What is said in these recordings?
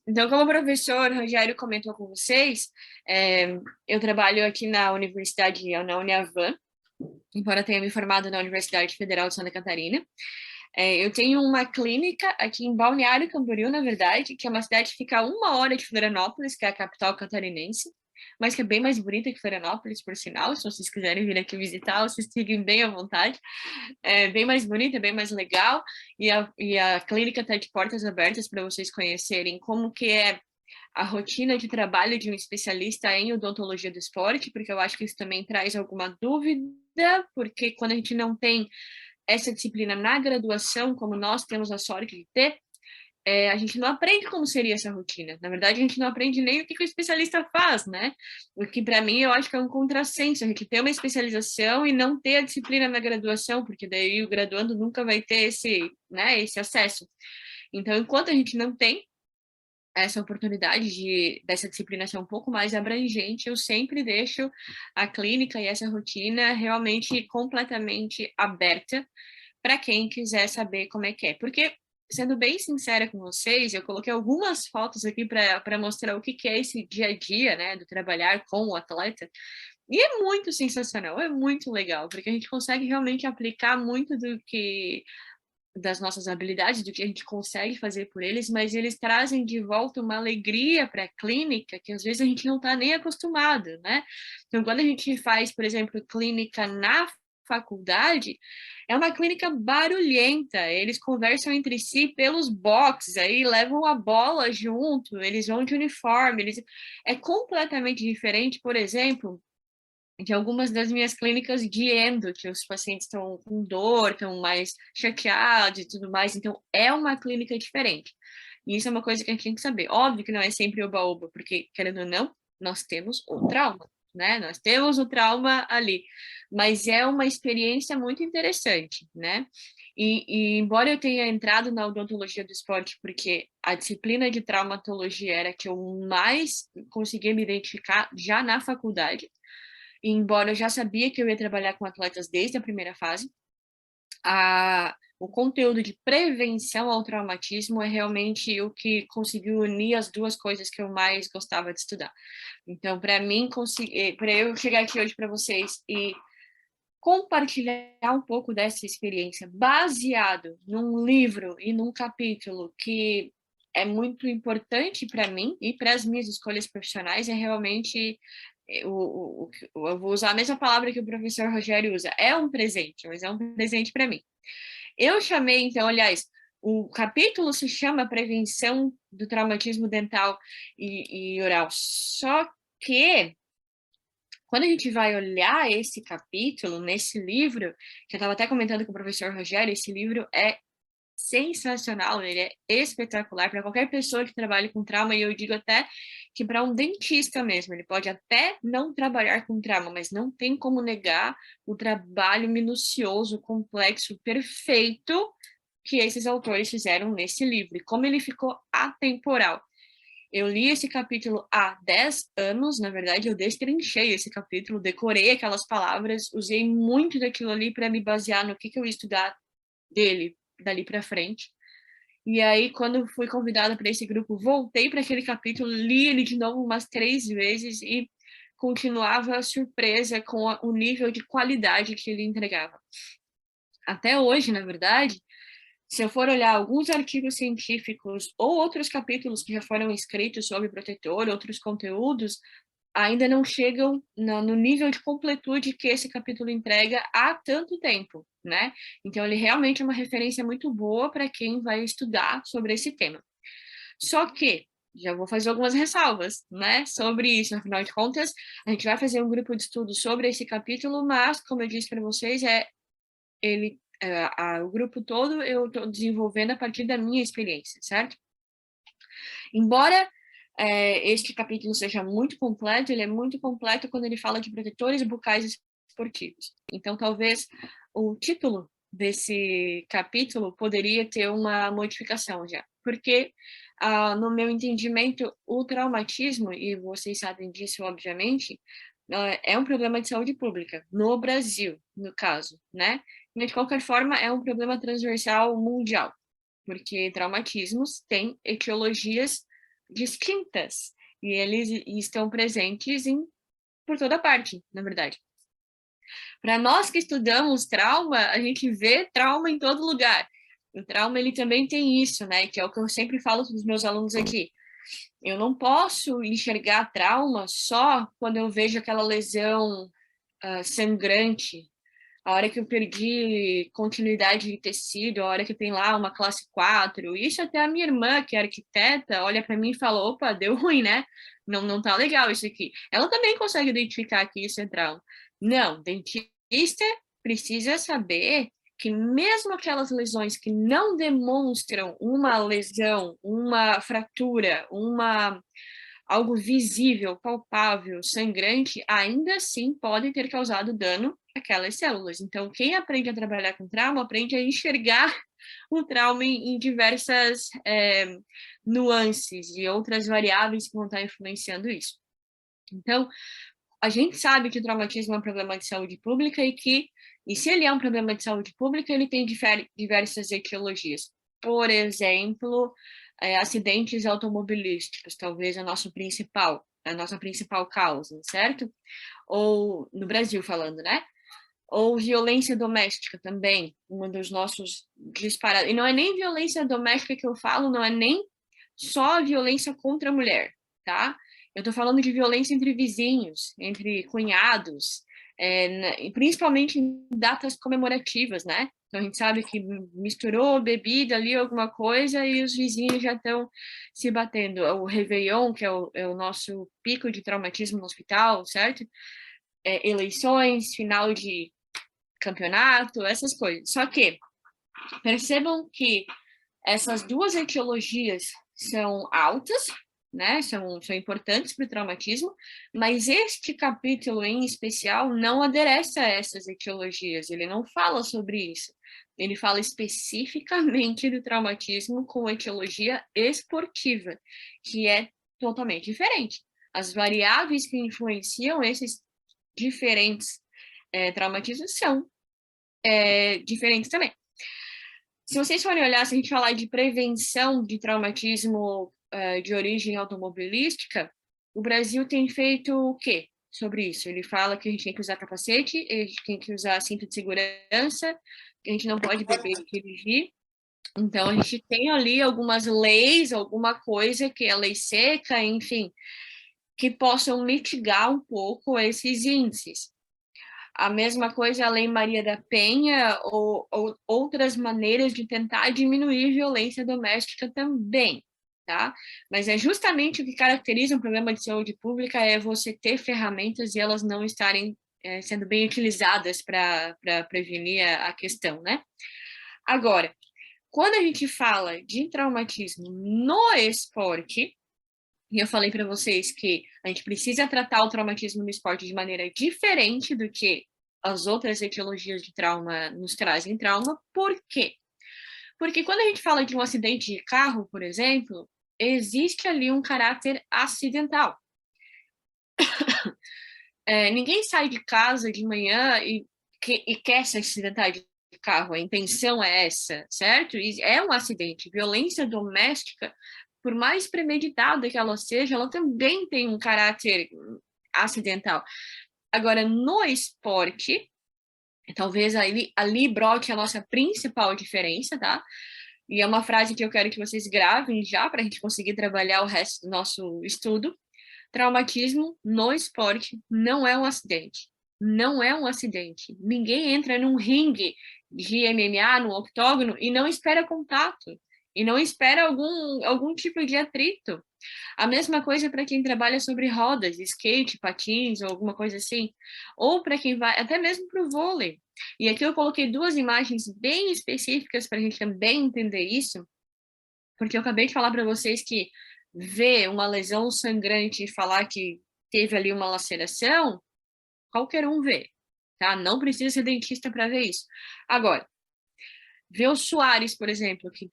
Então, como o professor Rogério comentou com vocês, eu trabalho aqui na universidade, na Uniavan, embora tenha me formado na Universidade Federal de Santa Catarina. Eu tenho uma clínica aqui em Balneário Camboriú, na verdade, que é uma cidade que fica a 1 hora de Florianópolis, que é a capital catarinense, mas que é bem mais bonita que Florianópolis, por sinal. Se vocês quiserem vir aqui visitar, vocês fiquem bem à vontade. É bem mais bonita, bem mais legal, e a clínica está de portas abertas para vocês conhecerem como que é a rotina de trabalho de um especialista em odontologia do esporte, porque eu acho que isso também traz alguma dúvida, porque quando a gente não tem essa disciplina na graduação, como nós temos a sorte de ter, a gente não aprende como seria essa rotina. Na verdade, a gente não aprende nem o que o especialista faz, né? O que, para mim, eu acho que é um contrassenso, a gente ter uma especialização e não ter a disciplina na graduação, porque daí o graduando nunca vai ter esse acesso. Então, enquanto a gente não tem essa oportunidade dessa disciplina ser um pouco mais abrangente, eu sempre deixo a clínica e essa rotina realmente completamente aberta para quem quiser saber como é que é. Porque, sendo bem sincera com vocês, eu coloquei algumas fotos aqui para mostrar o que é esse dia a dia, né, do trabalhar com o atleta. E é muito sensacional, é muito legal, porque a gente consegue realmente aplicar muito das nossas habilidades, do que a gente consegue fazer por eles, mas eles trazem de volta uma alegria para a clínica que às vezes a gente não está nem acostumado, né? Então, quando a gente faz, por exemplo, clínica na faculdade, é uma clínica barulhenta, eles conversam entre si pelos boxes, aí levam a bola junto, eles vão de uniforme, é completamente diferente, por exemplo, de algumas das minhas clínicas de endo, que os pacientes estão com dor, estão mais chateados e tudo mais, então é uma clínica diferente. E isso é uma coisa que a gente tem que saber. Óbvio que não é sempre oba-oba, porque, querendo ou não, nós temos o trauma, né? Nós temos o trauma ali, mas é uma experiência muito interessante, né? E embora eu tenha entrado na odontologia do esporte, porque a disciplina de traumatologia era que eu mais conseguia me identificar já na faculdade, e embora eu já sabia que eu ia trabalhar com atletas desde a primeira fase, o conteúdo de prevenção ao traumatismo é realmente o que conseguiu unir as duas coisas que eu mais gostava de estudar. Então, para mim, para eu chegar aqui hoje para vocês e compartilhar um pouco dessa experiência baseado num livro e num capítulo que é muito importante para mim e para as minhas escolhas profissionais, é realmente eu vou usar a mesma palavra que o professor Rogério usa, é um presente, mas é um presente para mim. Eu chamei, então, aliás, o capítulo se chama Prevenção do Traumatismo Dental e Oral, só que quando a gente vai olhar esse capítulo, nesse livro, que eu estava até comentando com o professor Rogério, esse livro é sensacional, ele é espetacular para qualquer pessoa que trabalhe com trauma, e eu digo até que para um dentista mesmo, ele pode até não trabalhar com trauma, mas não tem como negar o trabalho minucioso, complexo, perfeito que esses autores fizeram nesse livro, e como ele ficou atemporal. Eu li esse capítulo há 10 anos, na verdade, eu destrinchei esse capítulo, decorei aquelas palavras, usei muito daquilo ali para me basear no que eu ia estudar dele dali para frente. E aí, quando fui convidada para esse grupo, voltei para aquele capítulo, li ele de novo umas 3 vezes e continuava surpresa com o nível de qualidade que ele entregava. Até hoje, na verdade, se eu for olhar alguns artigos científicos ou outros capítulos que já foram escritos sobre protetor, outros conteúdos, ainda não chegam no nível de completude que esse capítulo entrega há tanto tempo, né? Então, ele realmente é uma referência muito boa para quem vai estudar sobre esse tema. Só que, já vou fazer algumas ressalvas, né, sobre isso. Afinal de contas, a gente vai fazer um grupo de estudo sobre esse capítulo, mas, como eu disse para vocês, o grupo todo eu estou desenvolvendo a partir da minha experiência, certo? Embora este capítulo seja muito completo, ele é muito completo quando ele fala de protetores bucais esportivos. Então, talvez o título desse capítulo poderia ter uma modificação já, porque, no meu entendimento, o traumatismo, e vocês sabem disso, obviamente, é um problema de saúde pública, no Brasil, no caso, né? Mas, de qualquer forma, é um problema transversal mundial, porque traumatismos têm etiologias distintas, e eles estão presentes por toda parte, na verdade. Para nós que estudamos trauma, a gente vê trauma em todo lugar. O trauma, ele também tem isso, né? Que é o que eu sempre falo para os meus alunos aqui. Eu não posso enxergar trauma só quando eu vejo aquela lesão sangrante, a hora que eu perdi continuidade de tecido, a hora que tem lá uma classe 4. Isso até a minha irmã, que é arquiteta, olha para mim e fala, opa, deu ruim, né? Não tá legal isso aqui. Ela também consegue identificar que isso é trauma. Não, dentista precisa saber que mesmo aquelas lesões que não demonstram uma lesão, uma fratura, algo visível, palpável, sangrante, ainda assim podem ter causado dano àquelas células. Então, quem aprende a trabalhar com trauma, aprende a enxergar o trauma em diversas nuances e outras variáveis que vão estar influenciando isso. Então, a gente sabe que o traumatismo é um problema de saúde pública e se ele é um problema de saúde pública, ele tem diversas etiologias. Por exemplo, acidentes automobilísticos, talvez a nossa principal causa, certo? Ou no Brasil falando, né? Ou violência doméstica também, um dos nossos disparados. E não é nem violência doméstica que eu falo, não é nem só violência contra a mulher, tá? Eu tô falando de violência entre vizinhos, entre cunhados, principalmente em datas comemorativas, né? Então a gente sabe que misturou bebida ali, alguma coisa, e os vizinhos já estão se batendo. O Réveillon, que é o nosso pico de traumatismo no hospital, certo? Eleições, final de campeonato, essas coisas. Só que percebam que essas duas etiologias são altas, né? São importantes para o traumatismo, mas este capítulo em especial não adereça a essas etiologias, ele não fala sobre isso. Ele fala especificamente do traumatismo com etiologia esportiva, que é totalmente diferente. As variáveis que influenciam esses diferentes traumatismos são diferentes também. Se vocês forem olhar, se a gente falar de prevenção de traumatismo de origem automobilística, o Brasil tem feito o quê sobre isso? Ele fala que a gente tem que usar capacete, a gente tem que usar cinto de segurança, que a gente não pode beber e dirigir. Então, a gente tem ali algumas leis, alguma coisa que é lei seca, enfim, que possam mitigar um pouco esses índices. A mesma coisa a Lei Maria da Penha ou outras maneiras de tentar diminuir violência doméstica também, tá? Mas é justamente o que caracteriza um problema de saúde pública é você ter ferramentas e elas não estarem sendo bem utilizadas para prevenir a questão, né? Agora, quando a gente fala de traumatismo no esporte, e eu falei para vocês que a gente precisa tratar o traumatismo no esporte de maneira diferente do que as outras etiologias de trauma nos trazem trauma. Por quê? Porque quando a gente fala de um acidente de carro, por exemplo, existe ali um caráter acidental. Ninguém sai de casa de manhã e quer se acidentar de carro, a intenção é essa, certo? E é um acidente. Violência doméstica, por mais premeditada que ela seja, ela também tem um caráter acidental. Agora, no esporte, talvez ali brote a nossa principal diferença, tá? E é uma frase que eu quero que vocês gravem já, para a gente conseguir trabalhar o resto do nosso estudo. Traumatismo no esporte não é um acidente. Não é um acidente. Ninguém entra num ringue de MMA, no octógono, e não espera contato. E não espera algum tipo de atrito. A mesma coisa para quem trabalha sobre rodas, skate, patins ou alguma coisa assim. Ou para quem vai, até mesmo para o vôlei. E aqui eu coloquei duas imagens bem específicas para a gente também entender isso, porque eu acabei de falar para vocês que ver uma lesão sangrante e falar que teve ali uma laceração, qualquer um vê, tá? Não precisa ser dentista para ver isso. Agora, ver o Suárez, por exemplo, que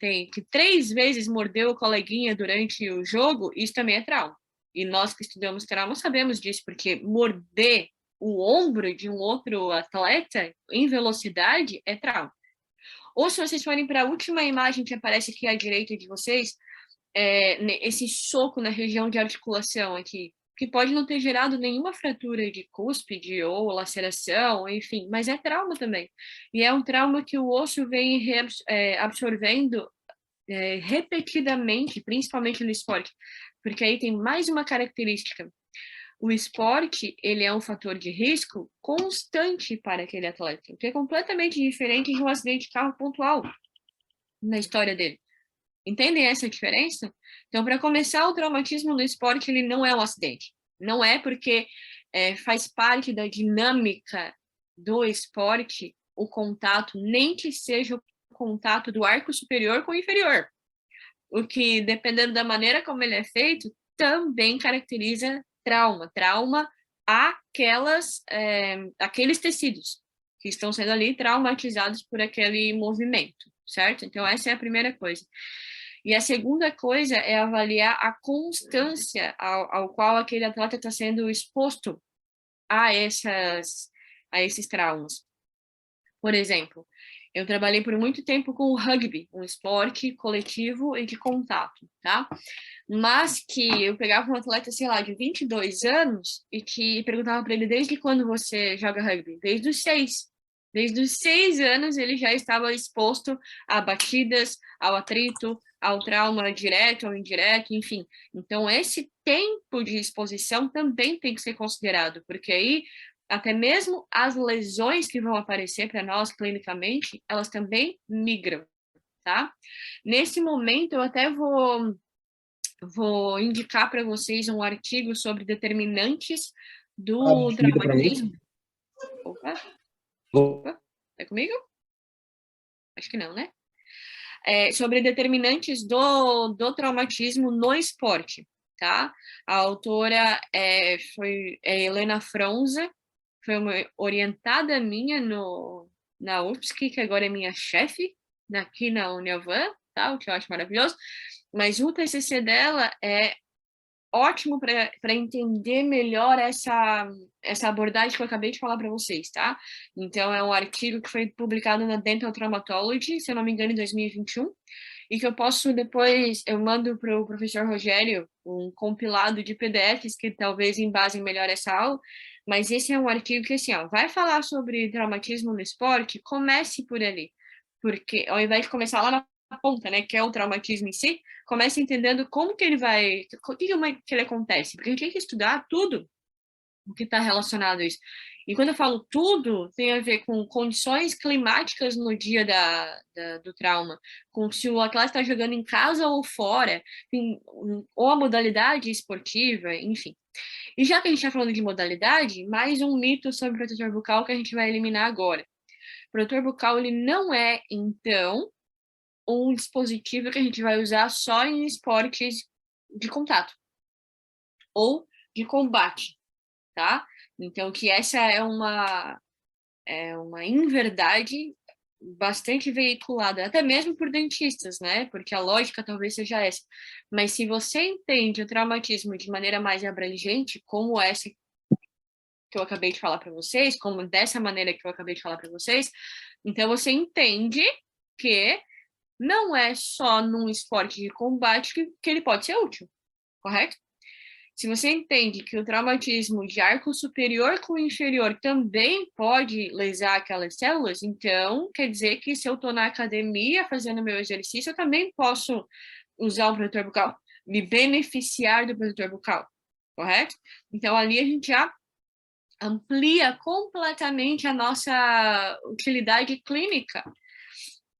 3 vezes mordeu o coleguinha durante o jogo, isso também é trauma. E nós que estudamos trauma sabemos disso, porque morder o ombro de um outro atleta em velocidade é trauma. Ou se vocês forem para a última imagem que aparece aqui à direita de vocês, esse soco na região de articulação aqui, que pode não ter gerado nenhuma fratura de cúspide ou laceração, enfim, mas é trauma também. E é um trauma que o osso vem absorvendo repetidamente, principalmente no esporte, porque aí tem mais uma característica. O esporte, ele é um fator de risco constante para aquele atleta, o que é completamente diferente de um acidente de carro pontual na história dele. Entendem essa diferença? Então, para começar, o traumatismo no esporte, ele não é um acidente. Não é porque faz parte da dinâmica do esporte o contato, nem que seja o contato do arco superior com o inferior. O que, dependendo da maneira como ele é feito, também caracteriza trauma. Trauma aqueles tecidos que estão sendo ali traumatizados por aquele movimento, certo? Então, essa é a primeira coisa. E a segunda coisa é avaliar a constância ao qual aquele atleta está sendo exposto a esses traumas. Por exemplo, eu trabalhei por muito tempo com o rugby, um esporte coletivo e de contato, tá? Mas que eu pegava um atleta, sei lá, de 22 anos e que perguntava para ele desde quando você joga rugby? Desde os 6. Desde os 6 anos ele já estava exposto a batidas, ao atrito, ao trauma direto ou indireto, enfim. Então, esse tempo de exposição também tem que ser considerado, porque aí até mesmo as lesões que vão aparecer para nós clinicamente, elas também migram, tá? Nesse momento, eu até vou indicar para vocês um artigo sobre determinantes do traumatismo. Opa, desculpa, é comigo? Acho que não, né? Sobre determinantes do traumatismo no esporte, tá? A autora foi Helena Fronza, foi uma orientada minha na UFSC, que agora é minha chefe aqui na Uniavan, tá? O que eu acho maravilhoso. Mas o TCC dela é ótimo para entender melhor essa abordagem que eu acabei de falar para vocês, tá? Então, é um artigo que foi publicado na Dental Traumatology, se eu não me engano, em 2021, e que eu posso depois, eu mando para o professor Rogério um compilado de PDFs que talvez embasem melhor essa aula, mas esse é um artigo que, assim, ó, vai falar sobre traumatismo no esporte, comece por ali, porque ao invés de começar lá na ponta, né, que é o traumatismo em si, comece entendendo como que ele vai, o que ele acontece, porque a gente tem que estudar tudo o que está relacionado a isso. E quando eu falo tudo, tem a ver com condições climáticas no dia do trauma, com se o atleta está jogando em casa ou fora, ou a modalidade esportiva, enfim. E já que a gente está falando de modalidade, mais um mito sobre o protetor bucal que a gente vai eliminar agora. O protetor bucal, ele não é, então, um dispositivo que a gente vai usar só em esportes de contato ou de combate, tá? Então, que essa é uma inverdade bastante veiculada, até mesmo por dentistas, né? Porque a lógica talvez seja essa. Mas se você entende o traumatismo de maneira mais abrangente, como essa que eu acabei de falar para vocês, como dessa maneira que eu acabei de falar para vocês, então você entende que não é só num esporte de combate que ele pode ser útil, correto? Se você entende que o traumatismo de arco superior com inferior também pode lesar aquelas células, então quer dizer que se eu estou na academia fazendo meu exercício, eu também posso usar o protetor bucal, me beneficiar do protetor bucal, correto? Então ali a gente já amplia completamente a nossa utilidade clínica.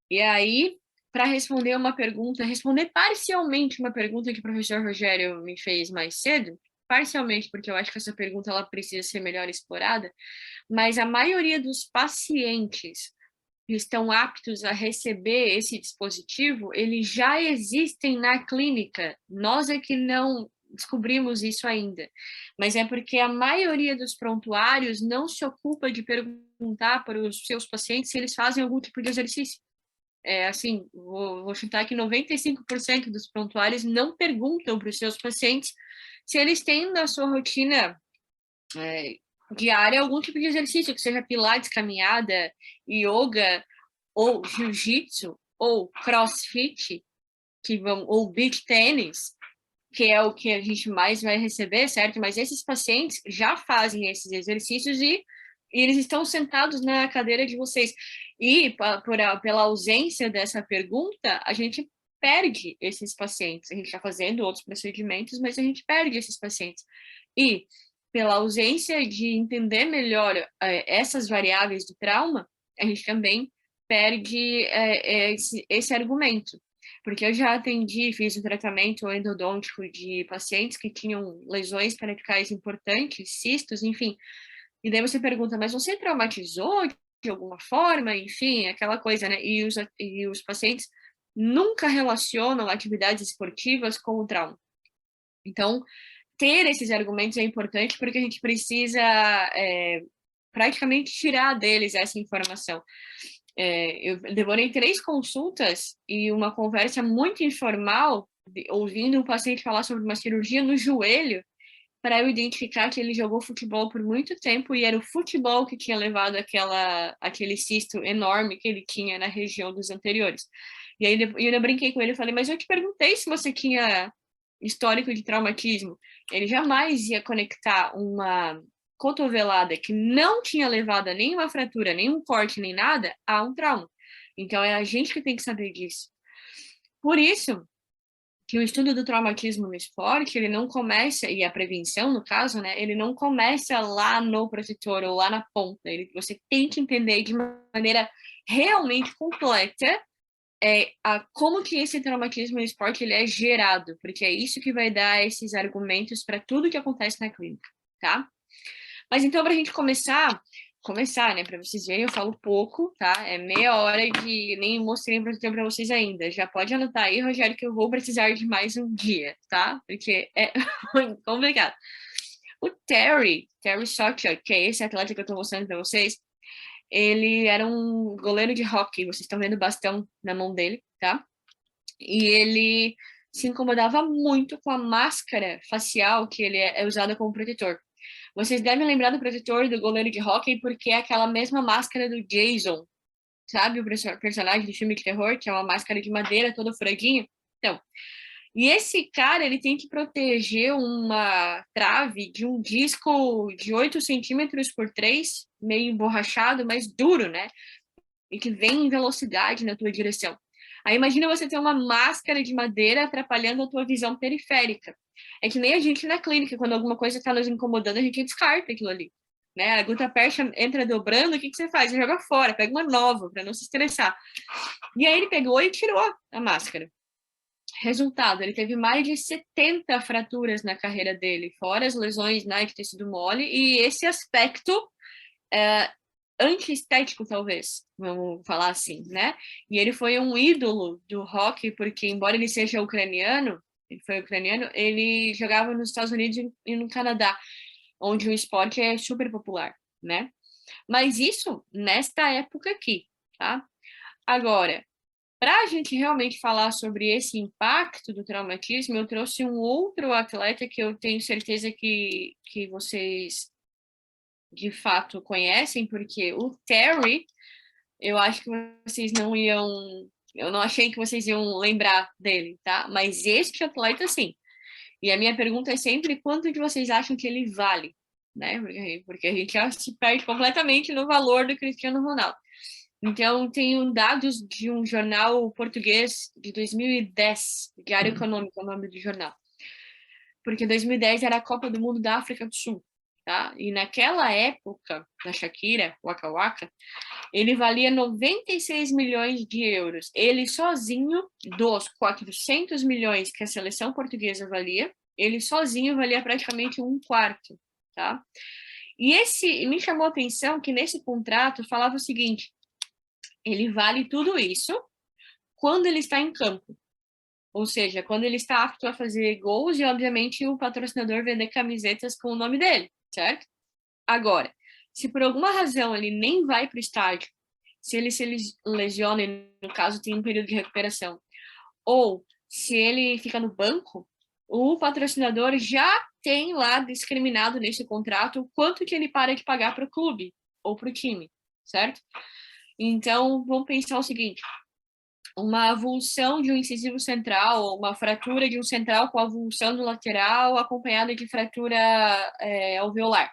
E aí, para responder parcialmente uma pergunta que o professor Rogério me fez mais cedo, parcialmente porque eu acho que essa pergunta ela precisa ser melhor explorada, mas a maioria dos pacientes que estão aptos a receber esse dispositivo, eles já existem na clínica. Nós é que não descobrimos isso ainda, mas é porque a maioria dos prontuários não se ocupa de perguntar para os seus pacientes se eles fazem algum tipo de exercício. Assim, vou chutar que 95% dos prontuários não perguntam para os seus pacientes se eles têm na sua rotina diária algum tipo de exercício, que seja pilates, caminhada, yoga, ou jiu-jitsu, ou crossfit, ou beach tênis, que é o que a gente mais vai receber, certo? Mas esses pacientes já fazem esses exercícios e eles estão sentados na cadeira de vocês. E pela ausência dessa pergunta, a gente perde esses pacientes. A gente está fazendo outros procedimentos, mas a gente perde esses pacientes. E pela ausência de entender melhor essas variáveis do trauma, a gente também perde esse argumento. Porque eu já atendi, fiz um tratamento endodôntico de pacientes que tinham lesões pericais importantes, cistos, enfim. E daí você pergunta, mas você traumatizou de alguma forma? Enfim, aquela coisa, né? E os pacientes nunca relacionam atividades esportivas com o trauma. Então, ter esses argumentos é importante porque a gente precisa praticamente tirar deles essa informação. Eu demorei 3 consultas e uma conversa muito informal, ouvindo o paciente falar sobre uma cirurgia no joelho, para eu identificar que ele jogou futebol por muito tempo e era o futebol que tinha levado aquele cisto enorme que ele tinha na região dos anteriores. E aí eu ainda brinquei com ele e falei, mas eu te perguntei se você tinha histórico de traumatismo. Ele jamais ia conectar uma cotovelada que não tinha levado a nenhuma fratura, nenhum corte, nem nada, a um trauma. Então é a gente que tem que saber disso. Por isso que o estudo do traumatismo no esporte, ele não começa, e a prevenção, no caso, né, ele não começa lá no protetor ou lá na ponta. Você tem que entender de maneira realmente completa como que esse traumatismo no esporte ele é gerado, porque é isso que vai dar esses argumentos para tudo que acontece na clínica, tá? Mas então, para a gente começar, né? Para vocês verem, eu falo pouco, tá? É meia hora de nem mostrei para vocês ainda. Já pode anotar aí, Rogério, que eu vou precisar de mais um dia, tá? Porque é muito complicado. O Terry Sawchuk, que é esse atleta que eu estou mostrando para vocês, ele era um goleiro de hóquei. Vocês estão vendo o bastão na mão dele, tá? E ele se incomodava muito com a máscara facial que ele é usada como protetor. Vocês devem lembrar do protetor do goleiro de hóquei porque é aquela mesma máscara do Jason, sabe? O personagem do filme de terror, que é uma máscara de madeira toda furadinha. Então, e esse cara, ele tem que proteger uma trave de um disco de 8 centímetros por 3, meio emborrachado, mas duro, né? E que vem em velocidade na tua direção. Aí imagina você ter uma máscara de madeira atrapalhando a tua visão periférica. É que nem a gente na clínica, quando alguma coisa está nos incomodando, a gente descarta aquilo ali. Né? A gota percha entra dobrando, o que você faz? Você joga fora, pega uma nova para não se estressar. E aí ele pegou e tirou a máscara. Resultado, ele teve mais de 70 fraturas na carreira dele, fora as lesões, né, de tecido mole, e esse aspecto antiestético, talvez, vamos falar assim, né? E ele foi um ídolo do rock, porque, embora ele seja ucraniano, ele jogava nos Estados Unidos e no Canadá, onde o esporte é super popular, né? Mas isso nesta época aqui, tá? Agora, para a gente realmente falar sobre esse impacto do traumatismo, eu trouxe um outro atleta que eu tenho certeza que vocês de fato conhecem, porque o Terry, eu acho que vocês não iam. Eu não achei que vocês iam lembrar dele, tá? Mas este atleta, sim. E a minha pergunta é sempre quanto que vocês acham que ele vale, né? Porque a gente já se perde completamente no valor do Cristiano Ronaldo. Então, tenho dados de um jornal português de 2010, Diário Econômico é o nome do jornal. Porque 2010 era a Copa do Mundo da África do Sul, tá? E naquela época, da Shakira, Waka Waka, ele valia 96 milhões de euros. Ele sozinho, dos 400 milhões que a seleção portuguesa valia, ele sozinho valia praticamente um quarto, tá? E me chamou a atenção que nesse contrato falava o seguinte: ele vale tudo isso quando ele está em campo. Ou seja, quando ele está apto a fazer gols e, obviamente, o patrocinador vender camisetas com o nome dele, certo? Agora, se por alguma razão ele nem vai para o estádio, se ele se lesiona e, no caso, tem um período de recuperação, ou se ele fica no banco, o patrocinador já tem lá discriminado nesse contrato o quanto que ele para de pagar para o clube ou para o time, certo? Então, vamos pensar o seguinte: uma avulsão de um incisivo central, ou uma fratura de um central com avulsão do lateral, acompanhada de fratura alveolar.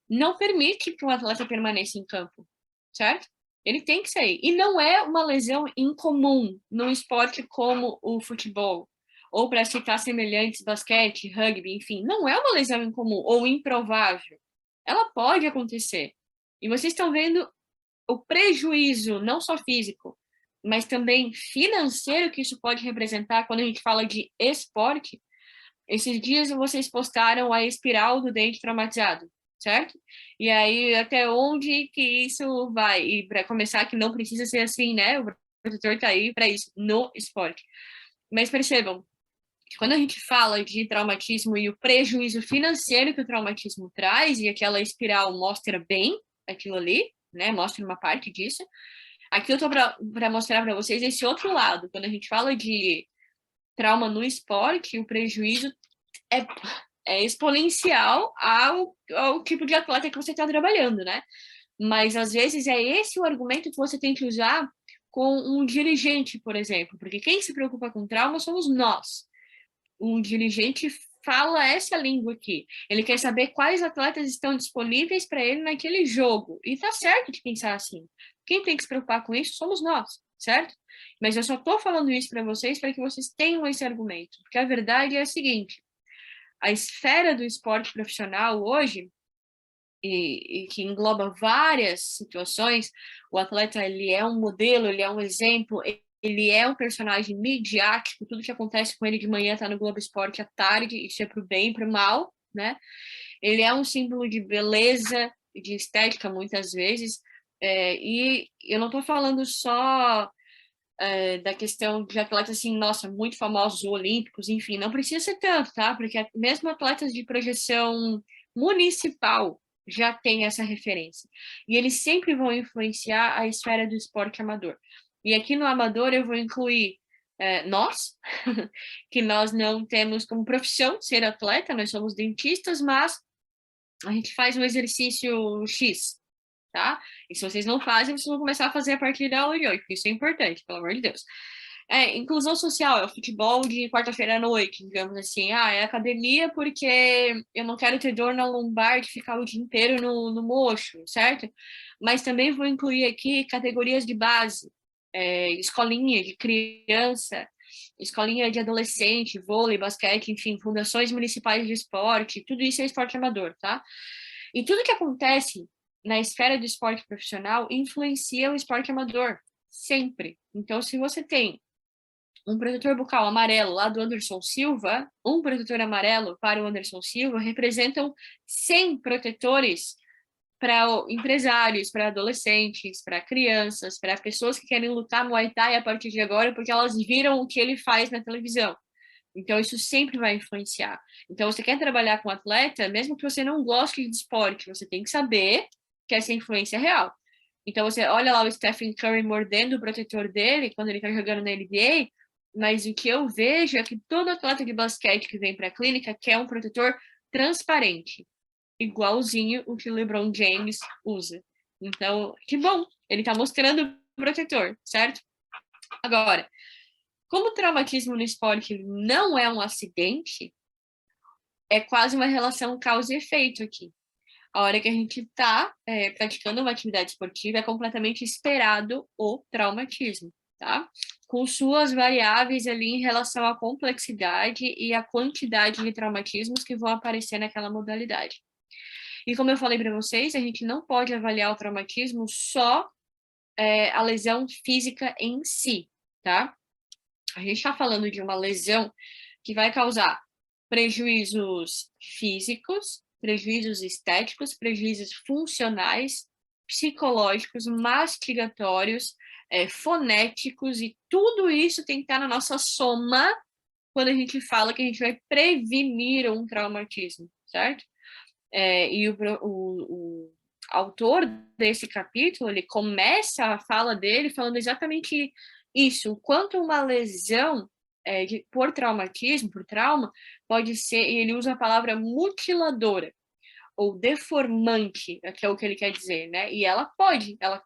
Não permite que um atleta permaneça em campo, certo? Ele tem que sair. E não é uma lesão incomum num esporte como o futebol, ou para citar semelhantes, basquete, rugby, enfim. Não é uma lesão incomum ou improvável. Ela pode acontecer. E vocês estão vendo o prejuízo, não só físico, mas também financeiro que isso pode representar quando a gente fala de esporte. Esses dias vocês postaram a espiral do dente traumatizado, certo? E aí, até onde que isso vai? E para começar, que não precisa ser assim, né? O protetor está aí para isso, no esporte. Mas percebam, que quando a gente fala de traumatismo e o prejuízo financeiro que o traumatismo traz, e aquela espiral mostra bem aquilo ali, né? Mostra uma parte disso. Aqui eu tô para mostrar para vocês esse outro lado. Quando a gente fala de trauma no esporte, o prejuízo é, é exponencial ao tipo de atleta que você está trabalhando, né? Mas às vezes é esse o argumento que você tem que usar com um dirigente, por exemplo, porque quem se preocupa com trauma somos nós. Um dirigente fala essa língua aqui. Ele quer saber quais atletas estão disponíveis para ele naquele jogo. E tá certo de pensar assim. Quem tem que se preocupar com isso somos nós, certo? Mas eu só estou falando isso para vocês para que vocês tenham esse argumento. Porque a verdade é a seguinte: a esfera do esporte profissional hoje, e que engloba várias situações, o atleta ele é um modelo, ele é um exemplo, ele é um personagem midiático, tudo que acontece com ele de manhã está no Globo Esporte à tarde, isso é para o bem e para o mal, né? Ele é um símbolo de beleza e de estética, muitas vezes, e eu não estou falando só da questão de atletas assim, nossa, muito famosos, olímpicos, enfim, não precisa ser tanto, tá? Porque mesmo atletas de projeção municipal já tem essa referência. E eles sempre vão influenciar a esfera do esporte amador. E aqui no amador eu vou incluir nós, que nós não temos como profissão ser atleta, nós somos dentistas, mas a gente faz um exercício X, tá? E se vocês não fazem, vocês vão começar a fazer a partir da aula de hoje, porque isso é importante, pelo amor de Deus. Inclusão social, é o futebol de quarta-feira à noite, digamos assim. É academia porque eu não quero ter dor na lombar de ficar o dia inteiro no mocho, certo? Mas também vou incluir aqui categorias de base, escolinha de criança, escolinha de adolescente, vôlei, basquete, enfim, fundações municipais de esporte, tudo isso é esporte amador, tá? E tudo que acontece na esfera do esporte profissional influencia o esporte amador, sempre. Então, se você tem um protetor bucal amarelo lá do Anderson Silva, um protetor amarelo para o Anderson Silva, representam 100 protetores para empresários, para adolescentes, para crianças, para pessoas que querem lutar Muay Thai a partir de agora, porque elas viram o que ele faz na televisão. Então, isso sempre vai influenciar. Então, você quer trabalhar com atleta, mesmo que você não goste de esporte, você tem que saber que essa influência é real. Então, você olha lá o Stephen Curry mordendo o protetor dele quando ele está jogando na NBA, mas o que eu vejo é que todo atleta de basquete que vem para a clínica quer um protetor transparente, igualzinho o que o LeBron James usa. Então, que bom, ele está mostrando o protetor, certo? Agora, como o traumatismo no esporte não é um acidente, é quase uma relação causa e efeito aqui. A hora que a gente está praticando uma atividade esportiva, é completamente esperado o traumatismo, tá? Com suas variáveis ali em relação à complexidade e à quantidade de traumatismos que vão aparecer naquela modalidade. E como eu falei para vocês, a gente não pode avaliar o traumatismo só a lesão física em si, tá? A gente está falando de uma lesão que vai causar prejuízos físicos, prejuízos estéticos, prejuízos funcionais, psicológicos, mastigatórios, fonéticos, e tudo isso tem que estar na nossa soma quando a gente fala que a gente vai prevenir um traumatismo, certo? E o autor desse capítulo, ele começa a fala dele falando exatamente isso, o quanto uma lesão por traumatismo, por trauma, pode ser, e ele usa a palavra mutiladora, ou deformante, que é o que ele quer dizer, né? E ela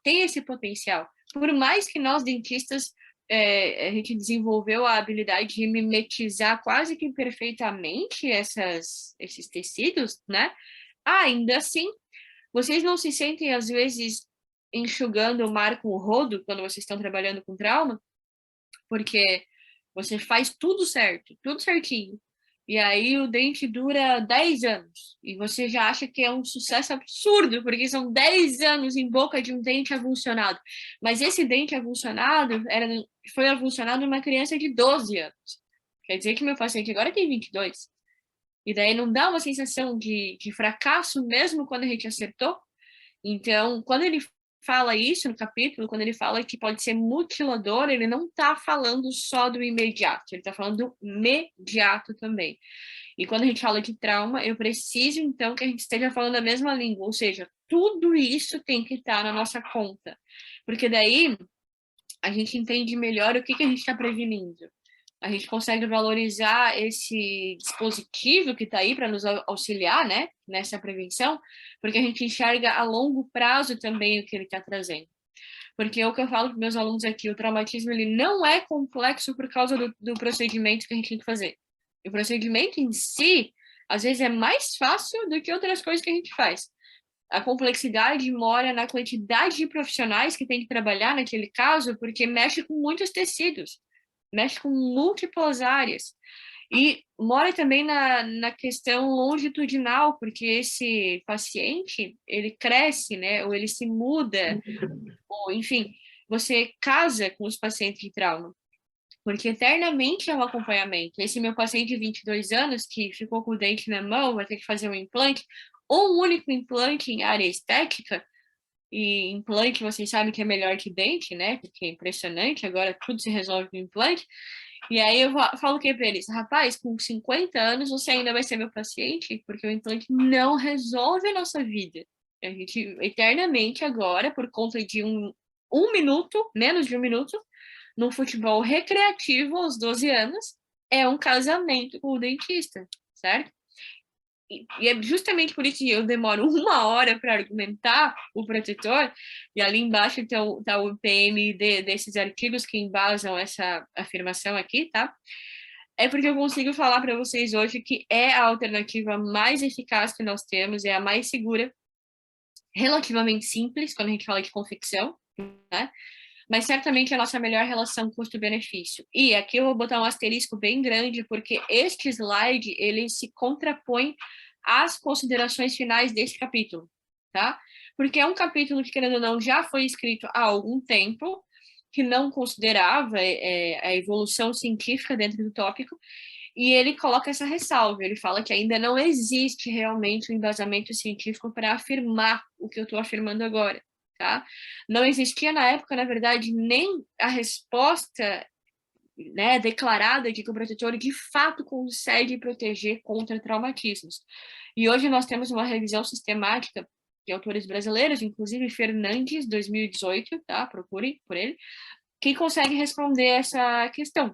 tem esse potencial, por mais que nós dentistas a gente desenvolveu a habilidade de mimetizar quase que perfeitamente esses tecidos, né? Ainda assim, vocês não se sentem, às vezes, enxugando o mar com o rodo quando vocês estão trabalhando com trauma? Porque você faz tudo certo, tudo certinho. E aí o dente dura 10 anos. E você já acha que é um sucesso absurdo, porque são 10 anos em boca de um dente avulsionado. Mas esse dente avulsionado foi avulsionado numa criança de 12 anos. Quer dizer que meu paciente agora tem 22. E daí não dá uma sensação de fracasso mesmo quando a gente acertou? Então, quando ele fala isso no capítulo, quando ele fala que pode ser mutilador, ele não está falando só do imediato, ele está falando do mediato também. E quando a gente fala de trauma, eu preciso, então, que a gente esteja falando a mesma língua, ou seja, tudo isso tem que estar na nossa conta. Porque daí a gente entende melhor o que a gente está prevenindo. A gente consegue valorizar esse dispositivo que está aí para nos auxiliar, né, nessa prevenção, porque a gente enxerga a longo prazo também o que ele está trazendo. Porque é o que eu falo para meus alunos aqui, o traumatismo ele não é complexo por causa do procedimento que a gente tem que fazer. O procedimento em si, às vezes, é mais fácil do que outras coisas que a gente faz. A complexidade mora na quantidade de profissionais que tem que trabalhar naquele caso, porque mexe com muitos tecidos, mexe com múltiplas áreas. E mora também na questão longitudinal, porque esse paciente, ele cresce, né? Ou ele se muda, ou enfim, você casa com os pacientes de trauma. Porque eternamente é um acompanhamento. Esse meu paciente de 22 anos, que ficou com o dente na mão, vai ter que fazer um implante, ou um único implante em área estética, e implante vocês sabem que é melhor que dente, né? Porque é impressionante, agora tudo se resolve com implante. E aí eu falo o que para eles? Rapaz, com 50 anos você ainda vai ser meu paciente, porque o implante não resolve a nossa vida. A gente, eternamente agora, por conta de um minuto, menos de um minuto, no futebol recreativo aos 12 anos, é um casamento com o dentista, certo? E é justamente por isso que eu demoro 1 hora para argumentar o protetor, e ali embaixo tá o PMD desses artigos que embasam essa afirmação aqui, tá? É porque eu consigo falar para vocês hoje que é a alternativa mais eficaz que nós temos, é a mais segura, relativamente simples, quando a gente fala de confecção, né? Mas certamente é a nossa melhor relação custo-benefício. E aqui eu vou botar um asterisco bem grande, porque este slide, ele se contrapõe às considerações finais desse capítulo, tá? Porque é um capítulo que, querendo ou não, já foi escrito há algum tempo, que não considerava a evolução científica dentro do tópico, e ele coloca essa ressalva, ele fala que ainda não existe realmente um embasamento científico para afirmar o que eu estou afirmando agora. Tá? Não existia na época, na verdade, nem a resposta, né, declarada de que o protetor de fato consegue proteger contra traumatismos. E hoje nós temos uma revisão sistemática de autores brasileiros, inclusive Fernandes, 2018, tá? Procure por ele, que consegue responder essa questão,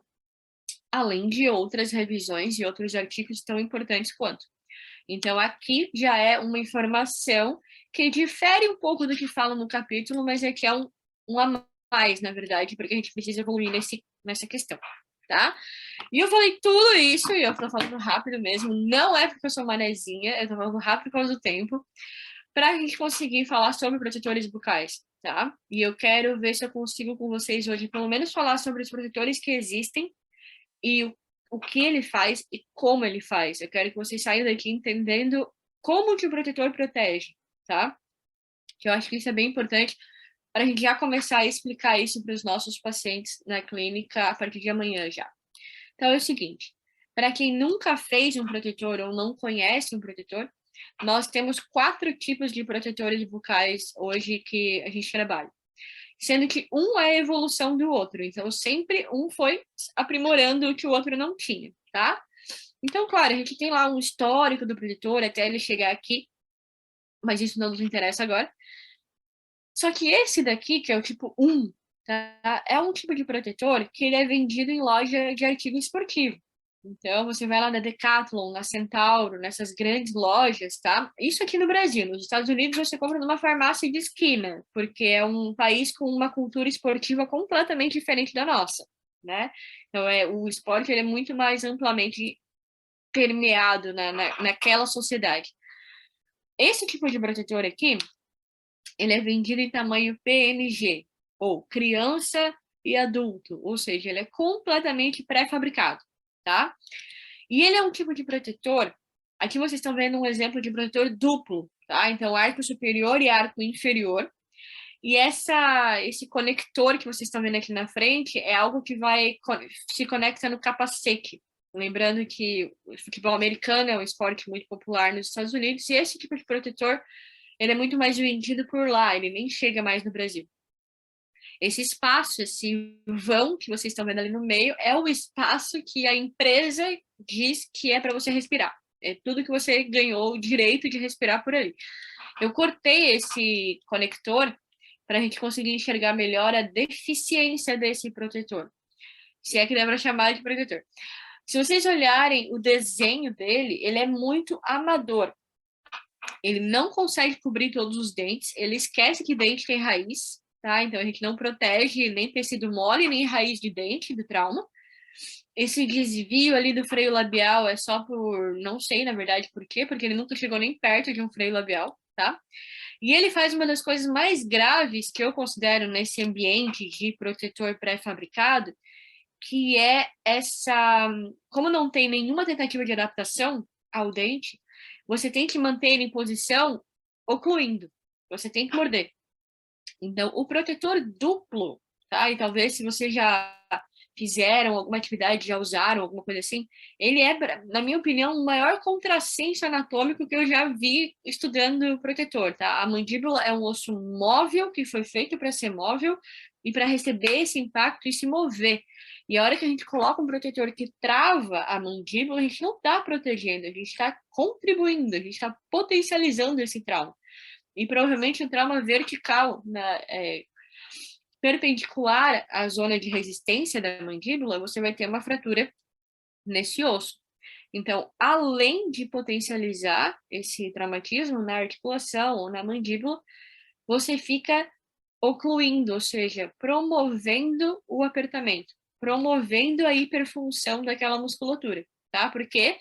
além de outras revisões e outros artigos tão importantes quanto. Então, aqui já é uma informação que difere um pouco do que fala no capítulo, mas é que é um a mais, na verdade, porque a gente precisa evoluir nessa questão, tá? E eu falei tudo isso, e eu tô falando rápido mesmo, não é porque eu sou manezinha, eu tô falando rápido por causa do tempo, para a gente conseguir falar sobre protetores bucais, tá? E eu quero ver se eu consigo com vocês hoje, pelo menos, falar sobre os protetores que existem e o que ele faz e como ele faz. Eu quero que vocês saiam daqui entendendo como que o protetor protege, tá? Que eu acho que isso é bem importante para a gente já começar a explicar isso para os nossos pacientes na clínica a partir de amanhã já. Então é o seguinte, para quem nunca fez um protetor ou não conhece um protetor, nós temos 4 tipos de protetores bucais hoje que a gente trabalha, sendo que um é a evolução do outro. Então, sempre um foi aprimorando o que o outro não tinha, tá? Então, claro, a gente tem lá um histórico do protetor até ele chegar aqui, mas isso não nos interessa agora. Só que esse daqui, que é o tipo 1, tá? É um tipo de protetor que ele é vendido em loja de artigo esportivo. Então, você vai lá na Decathlon, na Centauro, nessas grandes lojas, tá? Isso aqui no Brasil. Nos Estados Unidos, você compra numa farmácia de esquina, porque é um país com uma cultura esportiva completamente diferente da nossa, né? Então, o esporte ele é muito mais amplamente permeado naquela sociedade. Esse tipo de protetor aqui, ele é vendido em tamanho PNG, ou criança e adulto, ou seja, ele é completamente pré-fabricado, tá? E ele é um tipo de protetor, aqui vocês estão vendo um exemplo de protetor duplo, tá? Então, arco superior e arco inferior. E esse conector que vocês estão vendo aqui na frente é algo que se conecta no capacete. Lembrando que o futebol americano é um esporte muito popular nos Estados Unidos, e esse tipo de protetor ele é muito mais vendido por lá, ele nem chega mais no Brasil. Esse espaço, esse vão que vocês estão vendo ali no meio, é o espaço que a empresa diz que é para você respirar. É tudo que você ganhou o direito de respirar por ali. Eu cortei esse conector para a gente conseguir enxergar melhor a deficiência desse protetor. Se é que dá para chamar de protetor. Se vocês olharem o desenho dele, ele é muito amador. Ele não consegue cobrir todos os dentes, ele esquece que dente tem raiz, tá? Então a gente não protege nem tecido mole, nem raiz de dente do trauma. Esse desvio ali do freio labial é só por, não sei na verdade por quê, porque ele nunca chegou nem perto de um freio labial, tá? E ele faz uma das coisas mais graves que eu considero nesse ambiente de protetor pré-fabricado, que é como não tem nenhuma tentativa de adaptação ao dente, você tem que manter ele em posição ocluindo. Você tem que morder. Então, o protetor duplo, tá? E talvez se você já fizeram alguma atividade, já usaram alguma coisa assim, ele é, na minha opinião, o maior contrassenso anatômico que eu já vi estudando o protetor, tá? A mandíbula é um osso móvel que foi feito para ser móvel e para receber esse impacto e se mover. E a hora que a gente coloca um protetor que trava a mandíbula, a gente não está protegendo, a gente está contribuindo, a gente está potencializando esse trauma. E provavelmente o trauma vertical, perpendicular à zona de resistência da mandíbula, você vai ter uma fratura nesse osso. Então, além de potencializar esse traumatismo na articulação ou na mandíbula, você fica ocluindo, ou seja, promovendo o apertamento, promovendo a hiperfunção daquela musculatura, tá? Porque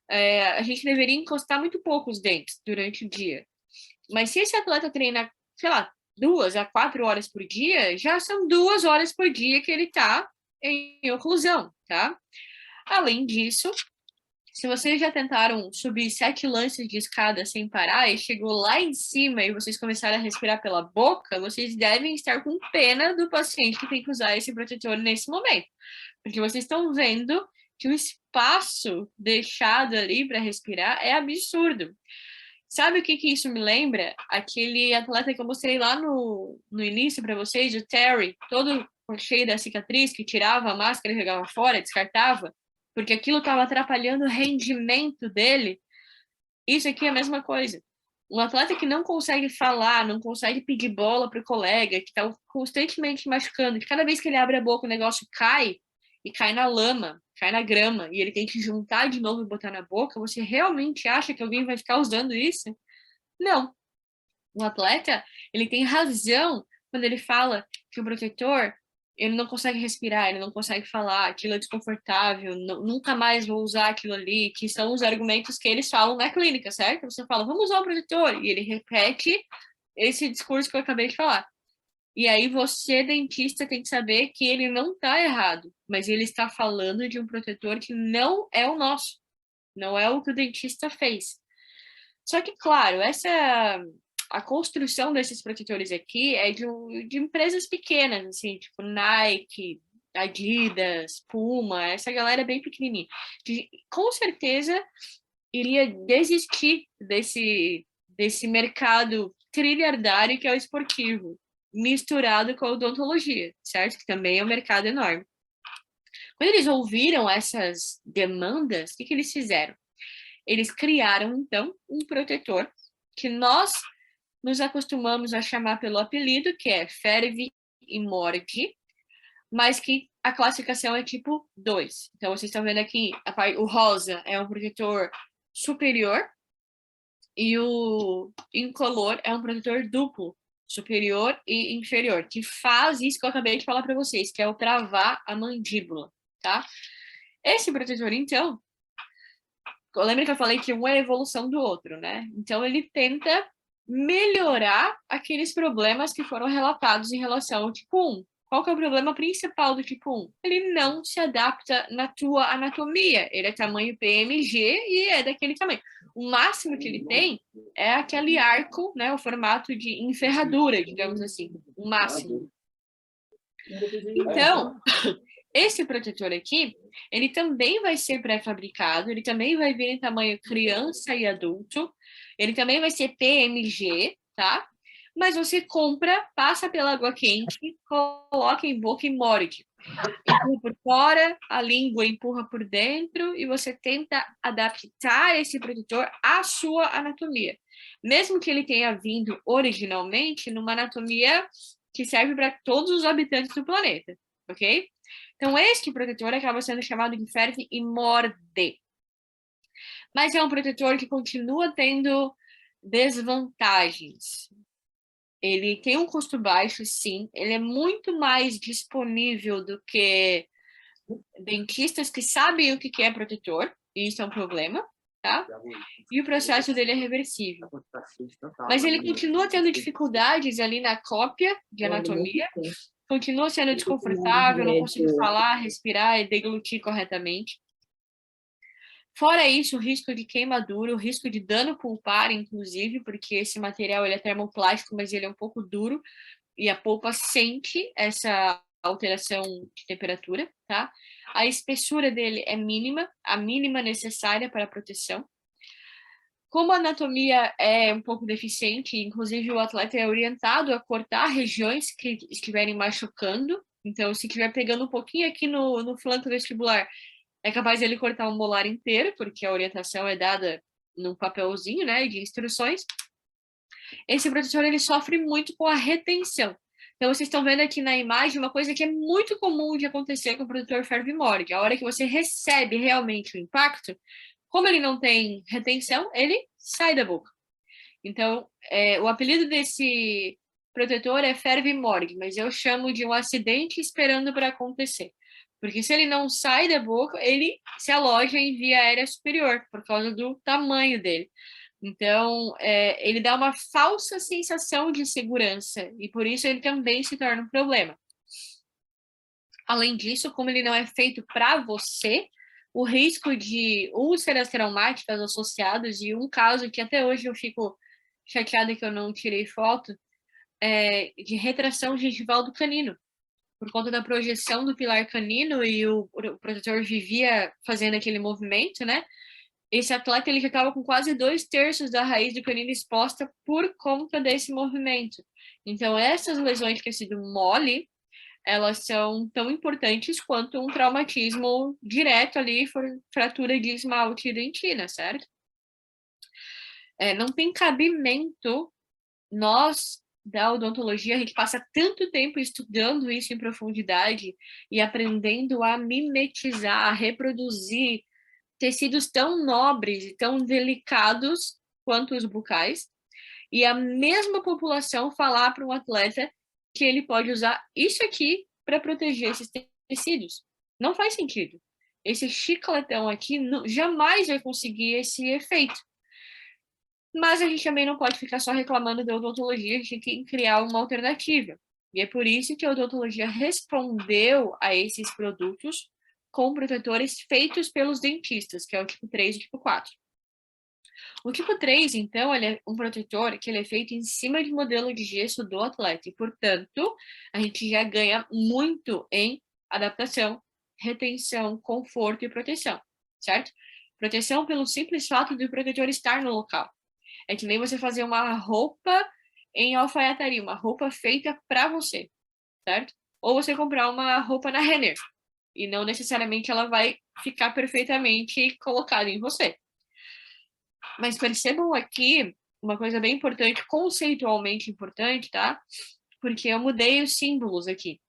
a gente deveria encostar muito pouco os dentes durante o dia. Mas se esse atleta treina, sei lá, 2 a 4 horas por dia, já são 2 horas por dia que ele está em oclusão, tá? Além disso, se vocês já tentaram subir 7 lances de escada sem parar e chegou lá em cima e vocês começaram a respirar pela boca, vocês devem estar com pena do paciente que tem que usar esse protetor nesse momento. Porque vocês estão vendo que o espaço deixado ali para respirar é absurdo. Sabe o que isso me lembra? Aquele atleta que eu mostrei lá no início para vocês, o Terry, todo cheio da cicatriz, que tirava a máscara e jogava fora, descartava, porque aquilo estava atrapalhando o rendimento dele. Isso aqui é a mesma coisa. Um atleta que não consegue falar, não consegue pedir bola para o colega, que está constantemente machucando, que cada vez que ele abre a boca o negócio cai, e cai na lama, cai na grama, e ele tem que juntar de novo e botar na boca, você realmente acha que alguém vai ficar usando isso? Não. O atleta, ele tem razão quando ele fala que o protetor, ele não consegue respirar, ele não consegue falar, aquilo é desconfortável, nunca mais vou usar aquilo ali, que são os argumentos que eles falam na clínica, certo? Você fala, vamos usar o protetor, e ele repete esse discurso que eu acabei de falar. E aí você, dentista, tem que saber que ele não está errado, mas ele está falando de um protetor que não é o nosso, não é o que o dentista fez. Só que, claro, a construção desses protetores aqui é de empresas pequenas, assim, tipo Nike, Adidas, Puma, essa galera é bem pequenininha. Com certeza iria desistir desse mercado trilhardário que é o esportivo, misturado com a odontologia, certo? Que também é um mercado enorme. Quando eles ouviram essas demandas, o que eles fizeram? Eles criaram, então, um protetor que nós nos acostumamos a chamar pelo apelido, que é Ferve e Morde, mas que a classificação é tipo 2. Então, vocês estão vendo aqui, o rosa é um protetor superior e o incolor é um protetor duplo, superior e inferior, que faz isso que eu acabei de falar para vocês, que é o travar a mandíbula, tá? Esse protetor, então, lembra que eu falei que um é a evolução do outro, né? Então, ele tenta melhorar aqueles problemas que foram relatados em relação ao tipo 1. Qual que é o problema principal do tipo 1? Ele não se adapta na tua anatomia. Ele é tamanho PMG e é daquele tamanho. O máximo que ele tem é aquele arco, né? O formato de enferradura, digamos assim. O máximo. Então, esse protetor aqui, ele também vai ser pré-fabricado, ele também vai vir em tamanho criança e adulto, ele também vai ser PMG, tá? Mas você compra, passa pela água quente, coloca em boca e morde. Empurra por fora, a língua empurra por dentro e você tenta adaptar esse protetor à sua anatomia. Mesmo que ele tenha vindo originalmente numa anatomia que serve para todos os habitantes do planeta, ok? Então, este protetor acaba sendo chamado de ferve e morde. Mas é um protetor que continua tendo desvantagens. Ele tem um custo baixo, sim. Ele é muito mais disponível do que dentistas que sabem o que é protetor. E isso é um problema, tá? E o processo dele é reversível. Mas ele continua tendo dificuldades ali na cópia de anatomia. Continua sendo desconfortável, não consigo falar, respirar e deglutir corretamente. Fora isso, o risco de queimadura, o risco de dano pulpar, inclusive, porque esse material ele é termoplástico, mas ele é um pouco duro e a polpa sente essa alteração de temperatura, tá? A espessura dele é mínima, a mínima necessária para a proteção. Como a anatomia é um pouco deficiente, inclusive o atleta é orientado a cortar regiões que estiverem machucando. Então, se estiver pegando um pouquinho aqui no flanco vestibular, é capaz de ele cortar um molar inteiro, porque a orientação é dada num papelzinho, né, de instruções. Esse protetor, ele sofre muito com a retenção. Então, vocês estão vendo aqui na imagem uma coisa que é muito comum de acontecer com o protetor ferve-morgue. A hora que você recebe realmente o impacto, como ele não tem retenção, ele sai da boca. Então, o apelido desse protetor é ferve-morgue, mas eu chamo de um acidente esperando para acontecer. Porque se ele não sai da boca, ele se aloja em via aérea superior, por causa do tamanho dele. Então, ele dá uma falsa sensação de segurança, e por isso ele também se torna um problema. Além disso, como ele não é feito para você, o risco de úlceras traumáticas associadas, e um caso que até hoje eu fico chateada que eu não tirei foto, de retração gengival do canino, por conta da projeção do pilar canino, e o protetor vivia fazendo aquele movimento, né? Esse atleta ele já estava com quase 2/3 da raiz do canino exposta por conta desse movimento. Então, essas lesões de tecido mole, elas são tão importantes quanto um traumatismo direto ali, fratura de esmalte e dentina, certo? Não tem cabimento nós da odontologia, a gente passa tanto tempo estudando isso em profundidade e aprendendo a mimetizar, a reproduzir tecidos tão nobres e tão delicados quanto os bucais, e a mesma população falar para um atleta que ele pode usar isso aqui para proteger esses tecidos. Não faz sentido. Esse chicletão aqui jamais vai conseguir esse efeito. Mas a gente também não pode ficar só reclamando da odontologia, a gente tem que criar uma alternativa. E é por isso que a odontologia respondeu a esses produtos com protetores feitos pelos dentistas, que é o tipo 3 e o tipo 4. O tipo 3, então, ele é um protetor que ele é feito em cima de modelo de gesso do atleta. E, portanto, a gente já ganha muito em adaptação, retenção, conforto e proteção, certo? Proteção pelo simples fato do protetor estar no local. É que nem você fazer uma roupa em alfaiataria, uma roupa feita para você, certo? Ou você comprar uma roupa na Renner, e não necessariamente ela vai ficar perfeitamente colocada em você. Mas percebam aqui uma coisa bem importante, conceitualmente importante, tá? Porque eu mudei os símbolos aqui.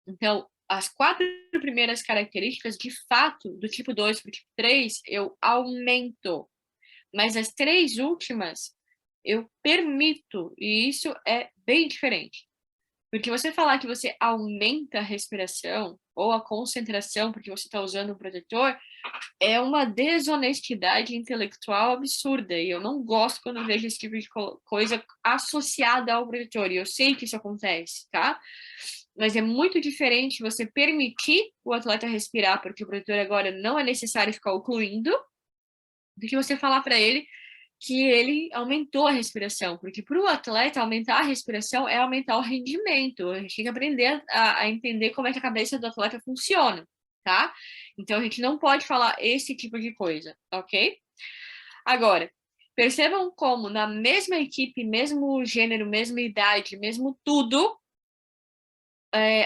Então, as 4 primeiras características, de fato, do tipo 2 para o tipo 3, eu aumento. Mas as 3 últimas, eu permito. E isso é bem diferente. Porque você falar que você aumenta a respiração ou a concentração porque você está usando um protetor é uma desonestidade intelectual absurda. E eu não gosto quando eu vejo esse tipo de coisa associada ao protetor. E eu sei que isso acontece, tá? Mas é muito diferente você permitir o atleta respirar, porque o protetor agora não é necessário ficar ocluindo, do que você falar para ele que ele aumentou a respiração, porque para o atleta aumentar a respiração é aumentar o rendimento. A gente tem que aprender a entender como é que a cabeça do atleta funciona, tá? Então a gente não pode falar esse tipo de coisa, ok? Agora, percebam como na mesma equipe, mesmo gênero, mesma idade, mesmo tudo,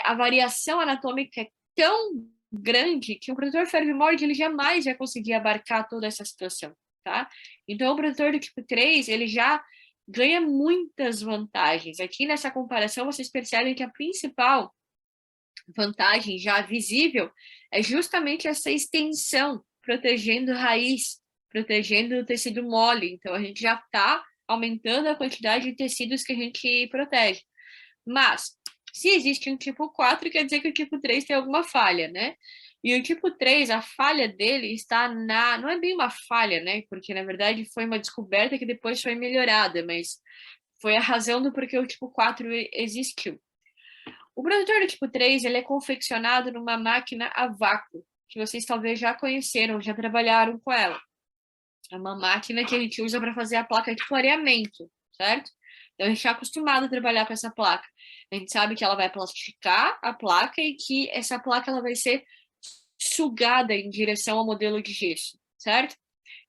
a variação anatômica é tão grande que o protetor ferve-morde ele jamais vai conseguir abarcar toda essa situação, tá? Então, o protetor do tipo 3, ele já ganha muitas vantagens. Aqui nessa comparação, vocês percebem que a principal vantagem já visível é justamente essa extensão, protegendo raiz, protegendo o tecido mole. Então, a gente já está aumentando a quantidade de tecidos que a gente protege. Mas, se existe um tipo 4, quer dizer que o tipo 3 tem alguma falha, né? E o tipo 3, a falha dele está na. Não é bem uma falha, né? Porque na verdade foi uma descoberta que depois foi melhorada, mas foi a razão do porquê o tipo 4 existiu. O protetor do tipo 3 ele é confeccionado numa máquina a vácuo, que vocês talvez já conheceram, já trabalharam com ela. É uma máquina que a gente usa para fazer a placa de clareamento, certo? Então a gente está acostumado a trabalhar com essa placa. A gente sabe que ela vai plastificar a placa e que essa placa ela vai ser sugada em direção ao modelo de gesso, certo?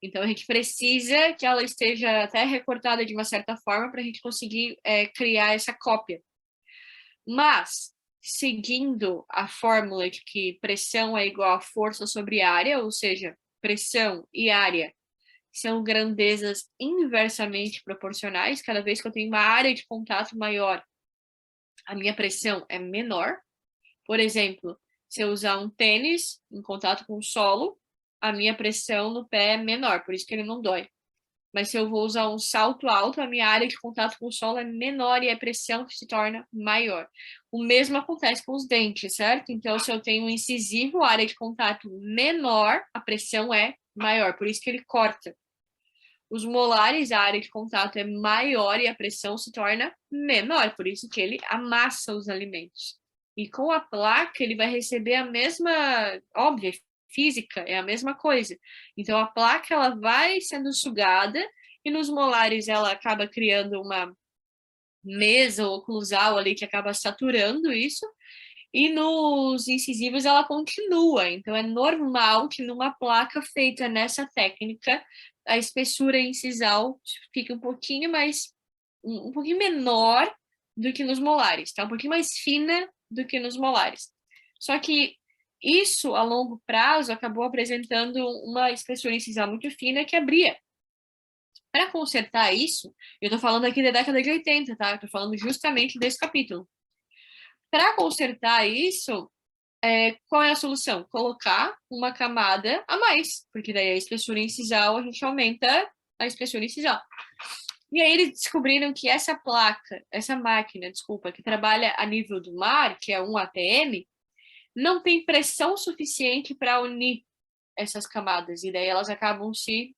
Então a gente precisa que ela esteja até recortada de uma certa forma para a gente conseguir criar essa cópia. Mas, seguindo a fórmula de que pressão é igual a força sobre área, ou seja, pressão e área são grandezas inversamente proporcionais. Cada vez que eu tenho uma área de contato maior, a minha pressão é menor. Por exemplo, se eu usar um tênis em contato com o solo, a minha pressão no pé é menor, por isso que ele não dói. Mas se eu vou usar um salto alto, a minha área de contato com o solo é menor e a pressão se torna maior. O mesmo acontece com os dentes, certo? Então, se eu tenho um incisivo, a área de contato menor, a pressão é maior, por isso que ele corta. Os molares, a área de contato é maior e a pressão se torna menor, por isso que ele amassa os alimentos. E com a placa, ele vai receber a mesma, óbvia, física, é a mesma coisa. Então, a placa, ela vai sendo sugada e nos molares ela acaba criando uma mesa oclusal ali que acaba saturando isso, e nos incisivos ela continua. Então, é normal que numa placa feita nessa técnica, a espessura incisal fique um pouquinho mais, um pouquinho menor do que nos molares, tá? Um pouquinho mais fina do que nos molares. Só que isso, a longo prazo, acabou apresentando uma espessura incisal muito fina que abria. Para consertar isso, eu tô falando aqui da década de 80, tá? Eu tô falando justamente desse capítulo. Para consertar isso, qual é a solução? Colocar uma camada a mais, porque daí a espessura incisal, a gente aumenta a espessura incisal. E aí eles descobriram que essa placa, essa máquina, desculpa, que trabalha a nível do mar, que é um ATM, não tem pressão suficiente para unir essas camadas, e daí elas acabam se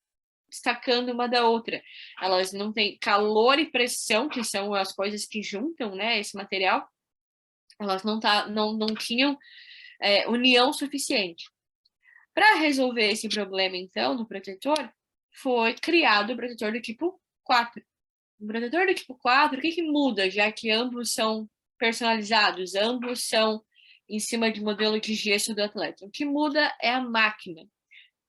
destacando uma da outra. Elas não têm calor e pressão, que são as coisas que juntam, né, esse material, elas não tinham união suficiente. Para resolver esse problema, então, do protetor, foi criado o protetor do tipo 4. O protetor do tipo 4, o que muda, já que ambos são personalizados, ambos são em cima de modelo de gesso do atleta? O que muda é a máquina.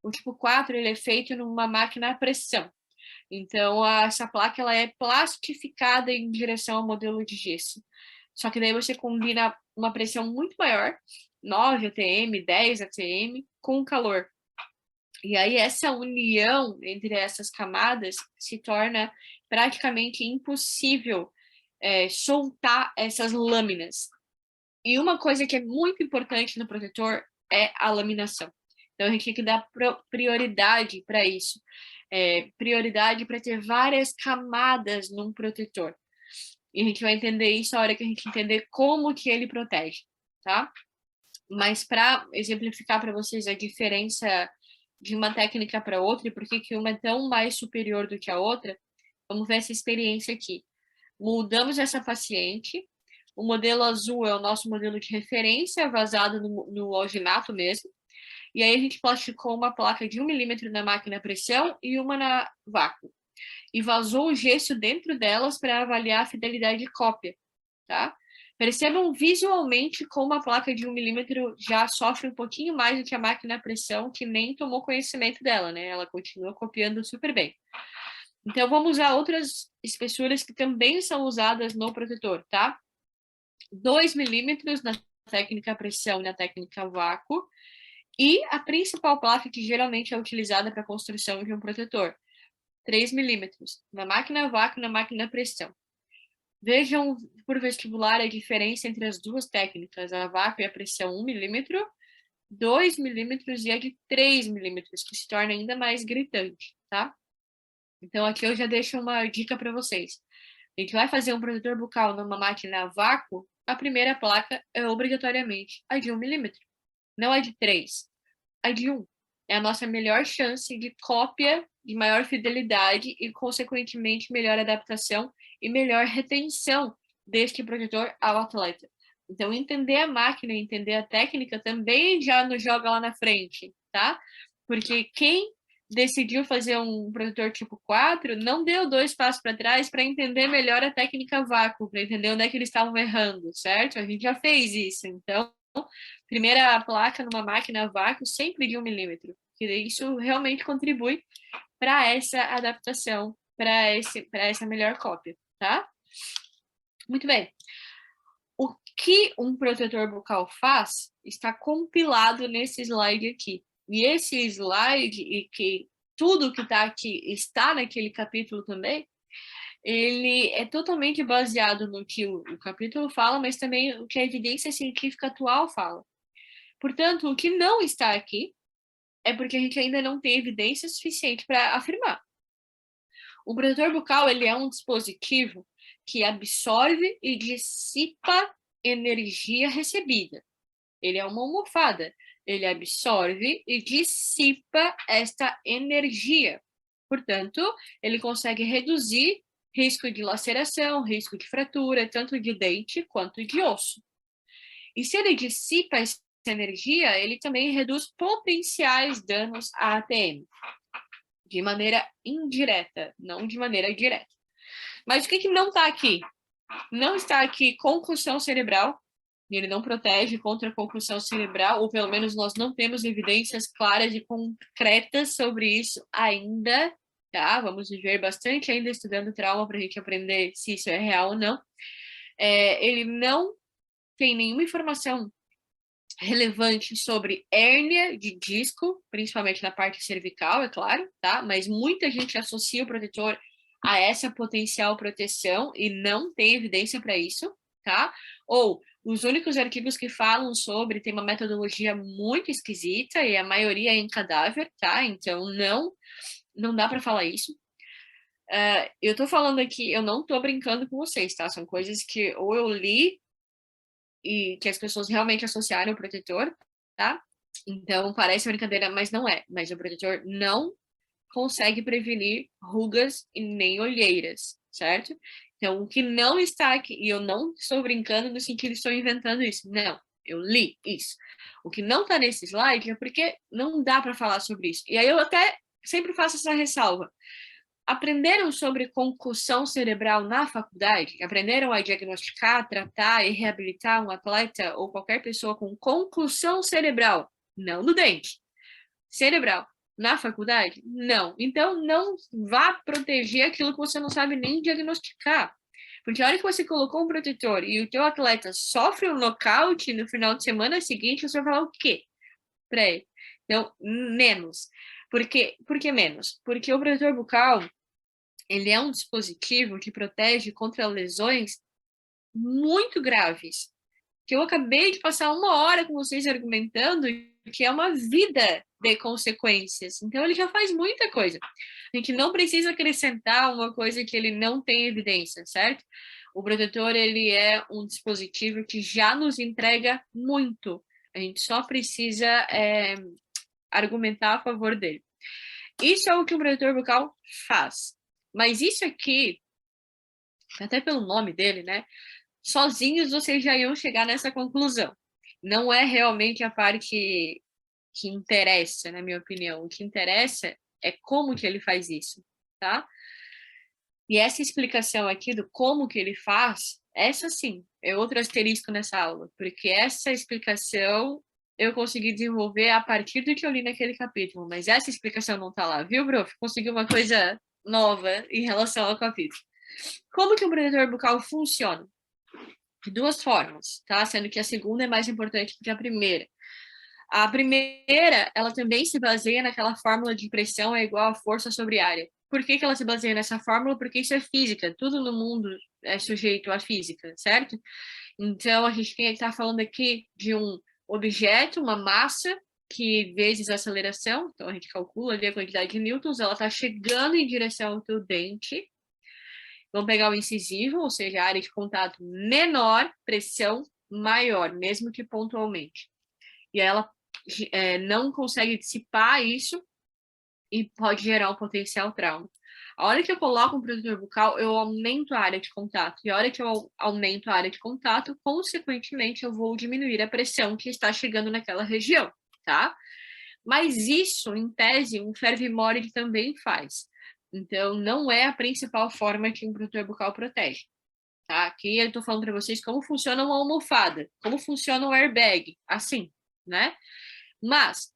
O tipo 4 ele é feito numa máquina a pressão. Então, essa placa ela é plastificada em direção ao modelo de gesso. Só que daí você combina uma pressão muito maior, 9 atm, 10 atm, com calor. E aí essa união entre essas camadas se torna praticamente impossível soltar essas lâminas. E uma coisa que é muito importante no protetor é a laminação. Então, a gente tem que dar prioridade para isso. Prioridade para ter várias camadas num protetor. E a gente vai entender isso a hora que a gente entender como que ele protege, tá? Mas para exemplificar para vocês a diferença de uma técnica para outra e por que uma é tão mais superior do que a outra, vamos ver essa experiência aqui. Mudamos essa paciente. O modelo azul é o nosso modelo de referência, vazado no alginato mesmo. E aí a gente plasticou uma placa de 1 milímetro na máquina a pressão e uma na vácuo. E vazou o gesso dentro delas para avaliar a fidelidade de cópia, tá? Percebam visualmente como a placa de 1 milímetro já sofre um pouquinho mais do que a máquina a pressão, que nem tomou conhecimento dela, né? Ela continua copiando super bem. Então, vamos usar outras espessuras que também são usadas no protetor, tá? 2 milímetros na técnica pressão e na técnica vácuo, e a principal placa que geralmente é utilizada para a construção de um protetor, 3 milímetros, na máquina vácuo e na máquina pressão. Vejam por vestibular a diferença entre as duas técnicas, a vácuo e a pressão 1 milímetro, 2 milímetros e a de 3 milímetros, que se torna ainda mais gritante, tá? Então, aqui eu já deixo uma dica para vocês. A gente vai fazer um protetor bucal numa máquina a vácuo, a primeira placa é obrigatoriamente a de 1 milímetro, não a de 3, a de 1. É a nossa melhor chance de cópia, de maior fidelidade e, consequentemente, melhor adaptação e melhor retenção deste protetor ao atleta. Então, entender a máquina, entender a técnica também já nos joga lá na frente, tá? Porque quem decidiu fazer um protetor tipo 4 não deu 2 passos para trás para entender melhor a técnica vácuo, para entender onde é que eles estavam errando, certo? A gente já fez isso, então primeira placa numa máquina a vácuo sempre de 1 milímetro, que isso realmente contribui para essa adaptação, para essa melhor cópia, tá? Muito bem. O que um protetor bucal faz está compilado nesse slide aqui. E esse slide, e que tudo que está aqui está naquele capítulo também, ele é totalmente baseado no que o capítulo fala, mas também o que a evidência científica atual fala. Portanto, o que não está aqui é porque a gente ainda não tem evidência suficiente para afirmar. O protetor bucal ele é um dispositivo que absorve e dissipa energia recebida. Ele é uma almofada. Ele absorve e dissipa esta energia. Portanto, ele consegue reduzir risco de laceração, risco de fratura, tanto de dente quanto de osso. E se ele dissipa essa energia, ele também reduz potenciais danos à ATM, de maneira indireta, não de maneira direta. Mas o que não está aqui? Não está aqui concussão cerebral, ele não protege contra a concussão cerebral, ou pelo menos nós não temos evidências claras e concretas sobre isso ainda, tá? Vamos viver bastante ainda estudando trauma para a gente aprender se isso é real ou não. Ele não tem nenhuma informação relevante sobre hérnia de disco, principalmente na parte cervical, é claro, tá? Mas muita gente associa o protetor a essa potencial proteção e não tem evidência para isso, tá? Ou os únicos artigos que falam sobre tem uma metodologia muito esquisita e a maioria é em cadáver, tá? Então não dá para falar isso. Eu tô falando aqui, eu não tô brincando com vocês, tá? São coisas que ou eu li e que as pessoas realmente associaram o protetor, tá? Então parece brincadeira, mas não é. Mas o protetor não consegue prevenir rugas e nem olheiras, certo? Então, o que não está aqui, e eu não estou brincando no sentido de estou inventando isso, não, eu li isso. O que não está nesse slide é porque não dá para falar sobre isso. E aí eu até sempre faço essa ressalva. Aprenderam sobre concussão cerebral na faculdade? Aprenderam a diagnosticar, tratar e reabilitar um atleta ou qualquer pessoa com concussão cerebral? Não no dente. Cerebral. Na faculdade? Não. Então, não vá proteger aquilo que você não sabe nem diagnosticar. Porque a hora que você colocou um protetor e o teu atleta sofre um nocaute no final de semana seguinte, você vai falar o quê para ele? Então, menos. Por que menos? Porque o protetor bucal, ele é um dispositivo que protege contra lesões muito graves. que eu acabei de passar 1 hora com vocês argumentando, que é uma vida de consequências. Então, ele já faz muita coisa. A gente não precisa acrescentar uma coisa que ele não tem evidência, certo? O protetor, ele é um dispositivo que já nos entrega muito. A gente só precisa argumentar a favor dele. Isso é o que o protetor bucal faz. Mas isso aqui, até pelo nome dele, né? Sozinhos vocês já iam chegar nessa conclusão. Não é realmente a parte que interessa, na minha opinião. O que interessa é como que ele faz isso, tá? E essa explicação aqui do como que ele faz, essa sim, é outro asterisco nessa aula, porque essa explicação eu consegui desenvolver a partir do que eu li naquele capítulo, mas essa explicação não tá lá, viu, prof? Consegui uma coisa nova em relação ao capítulo. Como que um protetor bucal funciona? De 2 formas, tá? Sendo que a segunda é mais importante do que a primeira. A primeira, ela também se baseia naquela fórmula de pressão é igual a força sobre área. Por que ela se baseia nessa fórmula? Porque isso é física, tudo no mundo é sujeito à física, certo? Então, a gente tem que estar falando aqui de um objeto, uma massa, que vezes a aceleração, então a gente calcula ali a quantidade de newtons, ela está chegando em direção ao teu dente. Vamos pegar o incisivo, ou seja, a área de contato menor, pressão maior, mesmo que pontualmente. E aí ela não consegue dissipar isso e pode gerar um potencial trauma. A hora que eu coloco um protetor bucal, eu aumento a área de contato. E a hora que eu aumento a área de contato, consequentemente, eu vou diminuir a pressão que está chegando naquela região, tá? Mas isso, em tese, um fervimore também faz. Então, não é a principal forma que um protetor bucal protege. Tá? Aqui eu estou falando para vocês como funciona uma almofada, como funciona um airbag, assim, né? Mas,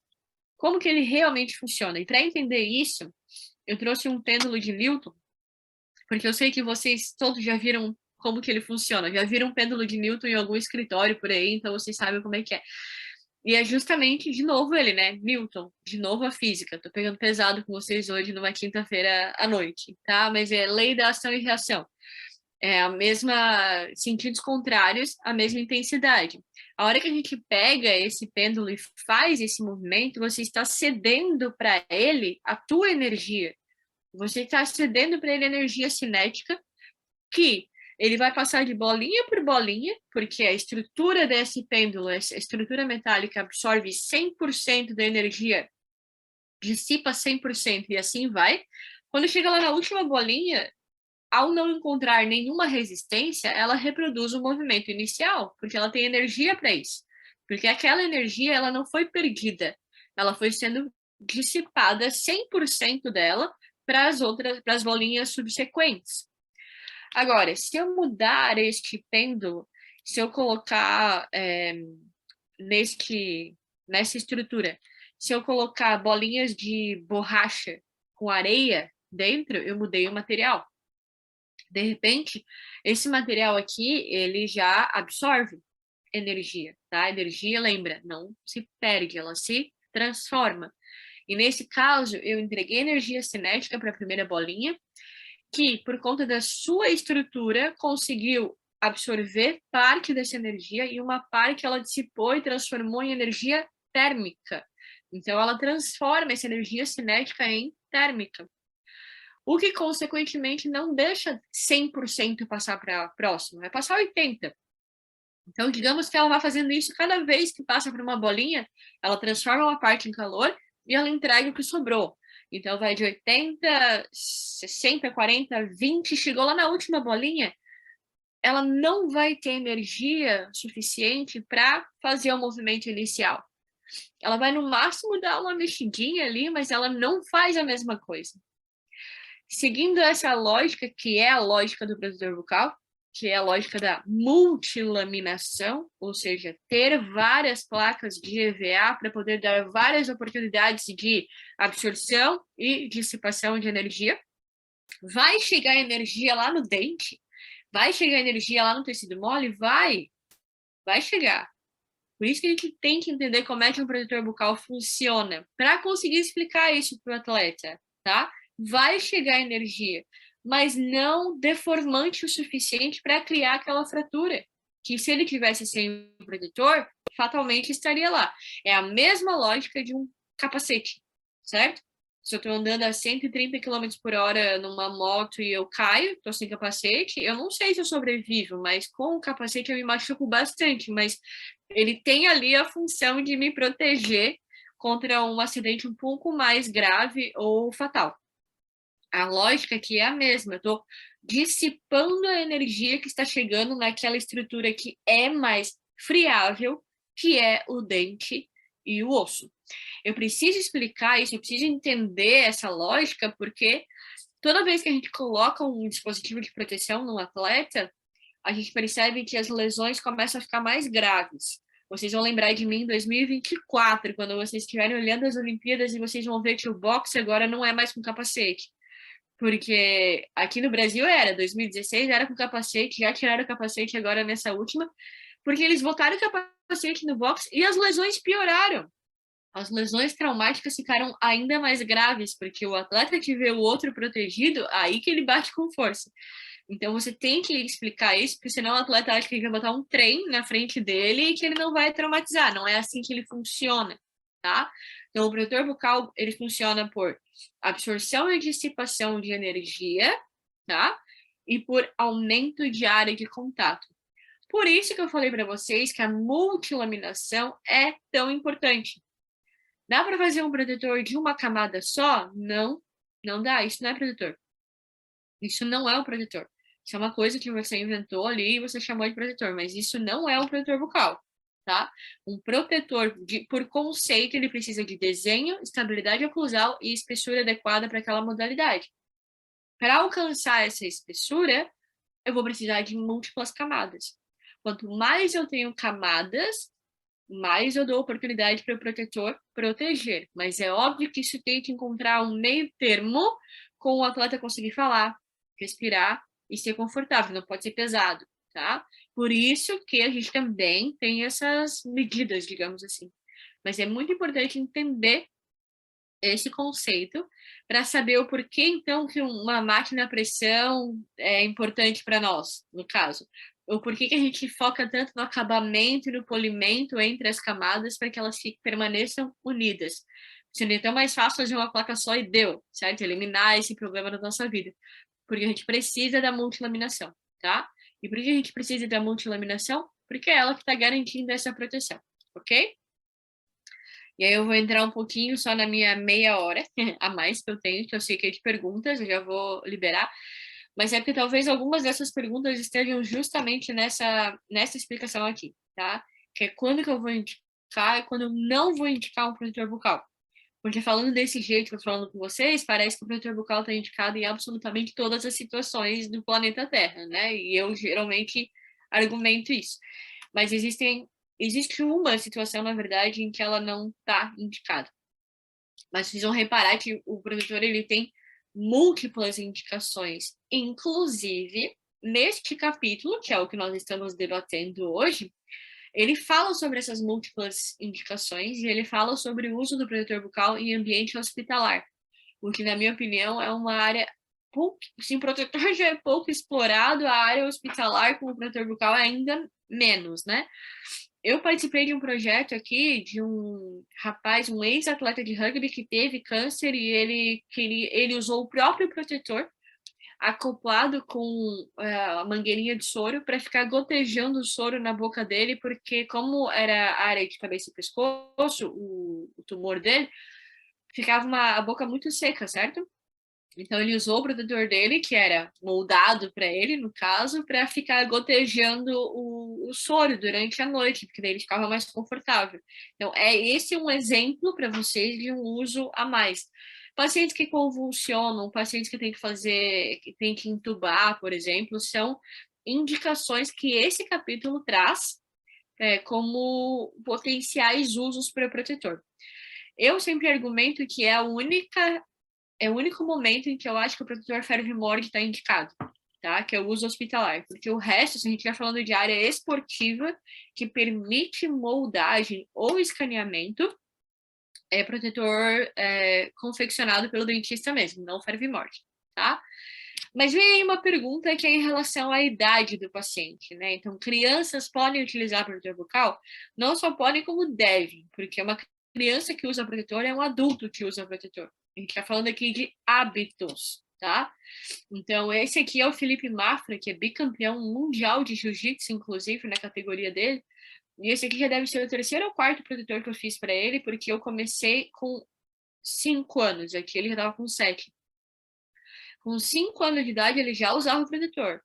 como que ele realmente funciona? E para entender isso, eu trouxe um pêndulo de Newton, porque eu sei que vocês todos já viram como que ele funciona, já viram um pêndulo de Newton em algum escritório por aí, então vocês sabem como é que é. E é justamente, de novo, ele, né? Newton, de novo a física. Tô pegando pesado com vocês hoje numa quinta-feira à noite, tá? Mas é lei da ação e reação. É a mesma, sentidos contrários, a mesma intensidade. A hora que a gente pega esse pêndulo e faz esse movimento, você está cedendo para ele a tua energia. Você está cedendo para ele energia cinética, que ele vai passar de bolinha por bolinha, porque a estrutura desse pêndulo, essa estrutura metálica absorve 100% da energia, dissipa 100% e assim vai. Quando chega lá na última bolinha, ao não encontrar nenhuma resistência, ela reproduz o movimento inicial, porque ela tem energia para isso. Porque aquela energia, ela não foi perdida, ela foi sendo dissipada 100% dela para as bolinhas subsequentes. Agora, se eu mudar este pêndulo, se eu colocar nessa estrutura, se eu colocar bolinhas de borracha com areia dentro, eu mudei o material. De repente, esse material aqui, ele já absorve energia, tá? Energia, lembra, não se perde, ela se transforma. E nesse caso, eu entreguei energia cinética para a primeira bolinha, que, por conta da sua estrutura, conseguiu absorver parte dessa energia e uma parte ela dissipou e transformou em energia térmica. Então, ela transforma essa energia cinética em térmica. O que, consequentemente, não deixa 100% passar para a próxima, vai passar 80%. Então, digamos que ela vai fazendo isso cada vez que passa por uma bolinha, ela transforma uma parte em calor e ela entrega o que sobrou. Então, vai de 80, 60, 40, 20, chegou lá na última bolinha, ela não vai ter energia suficiente para fazer o movimento inicial. Ela vai, no máximo, dar uma mexidinha ali, mas ela não faz a mesma coisa. Seguindo essa lógica, que é a lógica do protetor bucal, que é a lógica da multilaminação, ou seja, ter várias placas de EVA para poder dar várias oportunidades de absorção e dissipação de energia. Vai chegar energia lá no dente? Vai chegar energia lá no tecido mole? Vai chegar. Por isso que a gente tem que entender como é que um protetor bucal funciona, para conseguir explicar isso para o atleta, tá? Vai chegar energia, mas não deformante o suficiente para criar aquela fratura, que se ele tivesse sem o protetor, fatalmente estaria lá. É a mesma lógica de um capacete, certo? Se eu estou andando a 130 km por hora numa moto e eu caio, estou sem capacete, eu não sei se eu sobrevivo, mas com o capacete eu me machuco bastante, mas ele tem ali a função de me proteger contra um acidente um pouco mais grave ou fatal. A lógica aqui é a mesma, eu estou dissipando a energia que está chegando naquela estrutura que é mais friável, que é o dente e o osso. Eu preciso explicar isso, eu preciso entender essa lógica, porque toda vez que a gente coloca um dispositivo de proteção no atleta, a gente percebe que as lesões começam a ficar mais graves. Vocês vão lembrar de mim em 2024, quando vocês estiverem olhando as Olimpíadas e vocês vão ver que o boxe agora não é mais com capacete. Porque aqui no Brasil era, 2016 era com capacete, já tiraram o capacete agora nessa última, porque eles botaram o capacete no boxe e as lesões pioraram. As lesões traumáticas ficaram ainda mais graves, porque o atleta que vê o outro protegido, aí que ele bate com força. Então você tem que explicar isso, porque senão o atleta acha que ele vai botar um trem na frente dele e que ele não vai traumatizar. Não é assim que ele funciona, tá? Então o protetor bucal, ele funciona por absorção e dissipação de energia, tá? E por aumento de área de contato. Por isso que eu falei para vocês que a multilaminação é tão importante. Dá para fazer um protetor de uma camada só? Não, não dá. Isso não é protetor. Isso não é um protetor. Isso é uma coisa que você inventou ali e você chamou de protetor, mas isso não é um protetor bucal, tá? Um protetor, por conceito, ele precisa de desenho, estabilidade oclusal e espessura adequada para aquela modalidade. Para alcançar essa espessura, eu vou precisar de múltiplas camadas. Quanto mais eu tenho camadas, mais eu dou oportunidade para o protetor proteger. Mas é óbvio que isso tem que encontrar um meio termo com o atleta conseguir falar, respirar e ser confortável, não pode ser pesado, tá? Por isso que a gente também tem essas medidas, digamos assim. Mas é muito importante entender esse conceito para saber o porquê, então, que uma máquina a pressão é importante para nós, no caso. O porquê que a gente foca tanto no acabamento e no polimento entre as camadas para que elas permaneçam unidas. Seria tão mais fácil fazer uma placa só e deu, certo? Eliminar esse problema da nossa vida. Porque a gente precisa da multilaminação, tá? E por que a gente precisa da multilaminação? Porque é ela que está garantindo essa proteção, ok? E aí eu vou entrar um pouquinho só na minha meia hora a mais que eu tenho, que eu sei que é de perguntas, eu já vou liberar. Mas é porque talvez algumas dessas perguntas estejam justamente nessa explicação aqui, tá? Que é quando que eu vou indicar e quando eu não vou indicar um protetor bucal. Porque falando desse jeito que eu tô falando com vocês, parece que o protetor bucal está indicado em absolutamente todas as situações do planeta Terra, né? E eu geralmente argumento isso. Mas existe uma situação, na verdade, em que ela não está indicada. Mas vocês vão reparar que o protetor ele tem múltiplas indicações, inclusive neste capítulo, que é o que nós estamos debatendo hoje, ele fala sobre essas múltiplas indicações e ele fala sobre o uso do protetor bucal em ambiente hospitalar, o que, na minha opinião, é uma área pouco, se o protetor já é pouco explorado, a área hospitalar com o protetor bucal é ainda menos, né? Eu participei de um projeto aqui de um rapaz, um ex-atleta de rugby que teve câncer e ele usou o próprio protetor acoplado com a mangueirinha de soro para ficar gotejando o soro na boca dele, porque como era a área de cabeça e pescoço, o tumor dele, ficava a boca muito seca, certo? Então ele usou o protetor dele, que era moldado para ele, no caso, para ficar gotejando o soro durante a noite, porque daí ele ficava mais confortável. Então é esse um exemplo para vocês de um uso a mais. Pacientes que convulsionam, pacientes que tem que entubar, por exemplo, são indicações que esse capítulo traz como potenciais usos para o protetor. Eu sempre argumento que é o único momento em que eu acho que o protetor ferro-remorde está indicado, tá? Que é o uso hospitalar, porque o resto, se a gente estiver falando de área esportiva, que permite moldagem ou escaneamento, é protetor confeccionado pelo dentista mesmo, não ferro-remorde, tá? Mas vem aí uma pergunta que é em relação à idade do paciente, né? Então, crianças podem utilizar protetor bucal? Não só podem, como devem, porque uma criança que usa protetor é um adulto que usa protetor. A gente está falando aqui de hábitos, tá? Então, esse aqui é o Felipe Mafra, que é bicampeão mundial de jiu-jitsu, inclusive, na categoria dele. E esse aqui já deve ser o terceiro ou quarto protetor que eu fiz para ele, porque eu comecei com 5 anos, aqui ele já estava com 7. Com 5 anos de idade, ele já usava o protetor,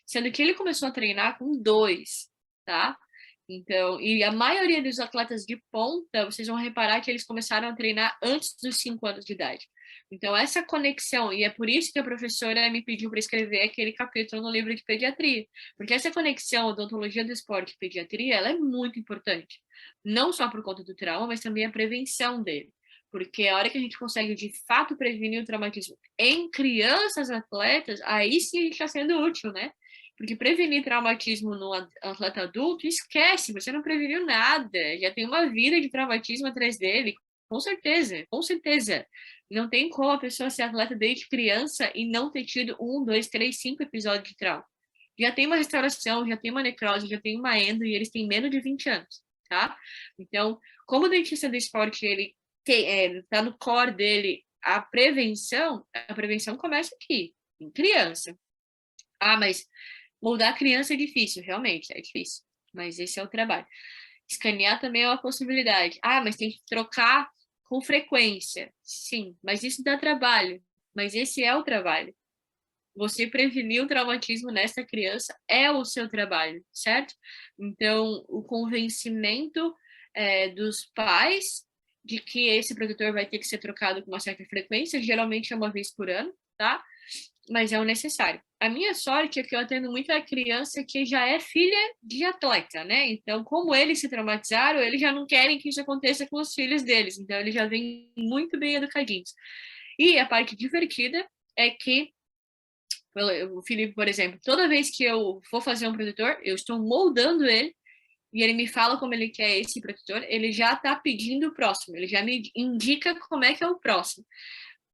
sendo que ele começou a treinar com 2, tá? Então, e a maioria dos atletas de ponta, vocês vão reparar que eles começaram a treinar antes dos 5 anos de idade. Então, essa conexão, e é por isso que a professora me pediu para escrever aquele capítulo no livro de pediatria, porque essa conexão odontologia do esporte e pediatria, ela é muito importante, não só por conta do trauma, mas também a prevenção dele. Porque a hora que a gente consegue, de fato, prevenir o traumatismo em crianças atletas, aí sim está sendo útil, né? Porque prevenir traumatismo no atleta adulto, esquece, você não preveniu nada, já tem uma vida de traumatismo atrás dele, com certeza, com certeza. Não tem como a pessoa ser atleta desde criança e não ter tido 1, 2, 3, 5 episódios de trauma. Já tem uma restauração, já tem uma necrose, já tem uma endo, e eles têm menos de 20 anos, tá? Então, como o dentista do esporte, ele tá no core dele a prevenção começa aqui, em criança. Ah, mas moldar a criança é difícil, realmente, é difícil. Mas esse é o trabalho. Escanear também é uma possibilidade. Ah, mas tem que trocar com frequência. Sim, mas isso dá trabalho. Mas esse é o trabalho. Você prevenir o traumatismo nessa criança é o seu trabalho, certo? Então, o convencimento dos pais de que esse protetor vai ter que ser trocado com uma certa frequência, geralmente é uma vez por ano, tá? Mas é o necessário. A minha sorte é que eu atendo muita criança que já é filha de atleta, né? Então, como eles se traumatizaram, eles já não querem que isso aconteça com os filhos deles. Então, eles já vêm muito bem educadinhos. E a parte divertida é que o Felipe, por exemplo, toda vez que eu for fazer um protetor, eu estou moldando ele e ele me fala como ele quer esse protetor, ele já está pedindo o próximo, ele já me indica como é que é o próximo.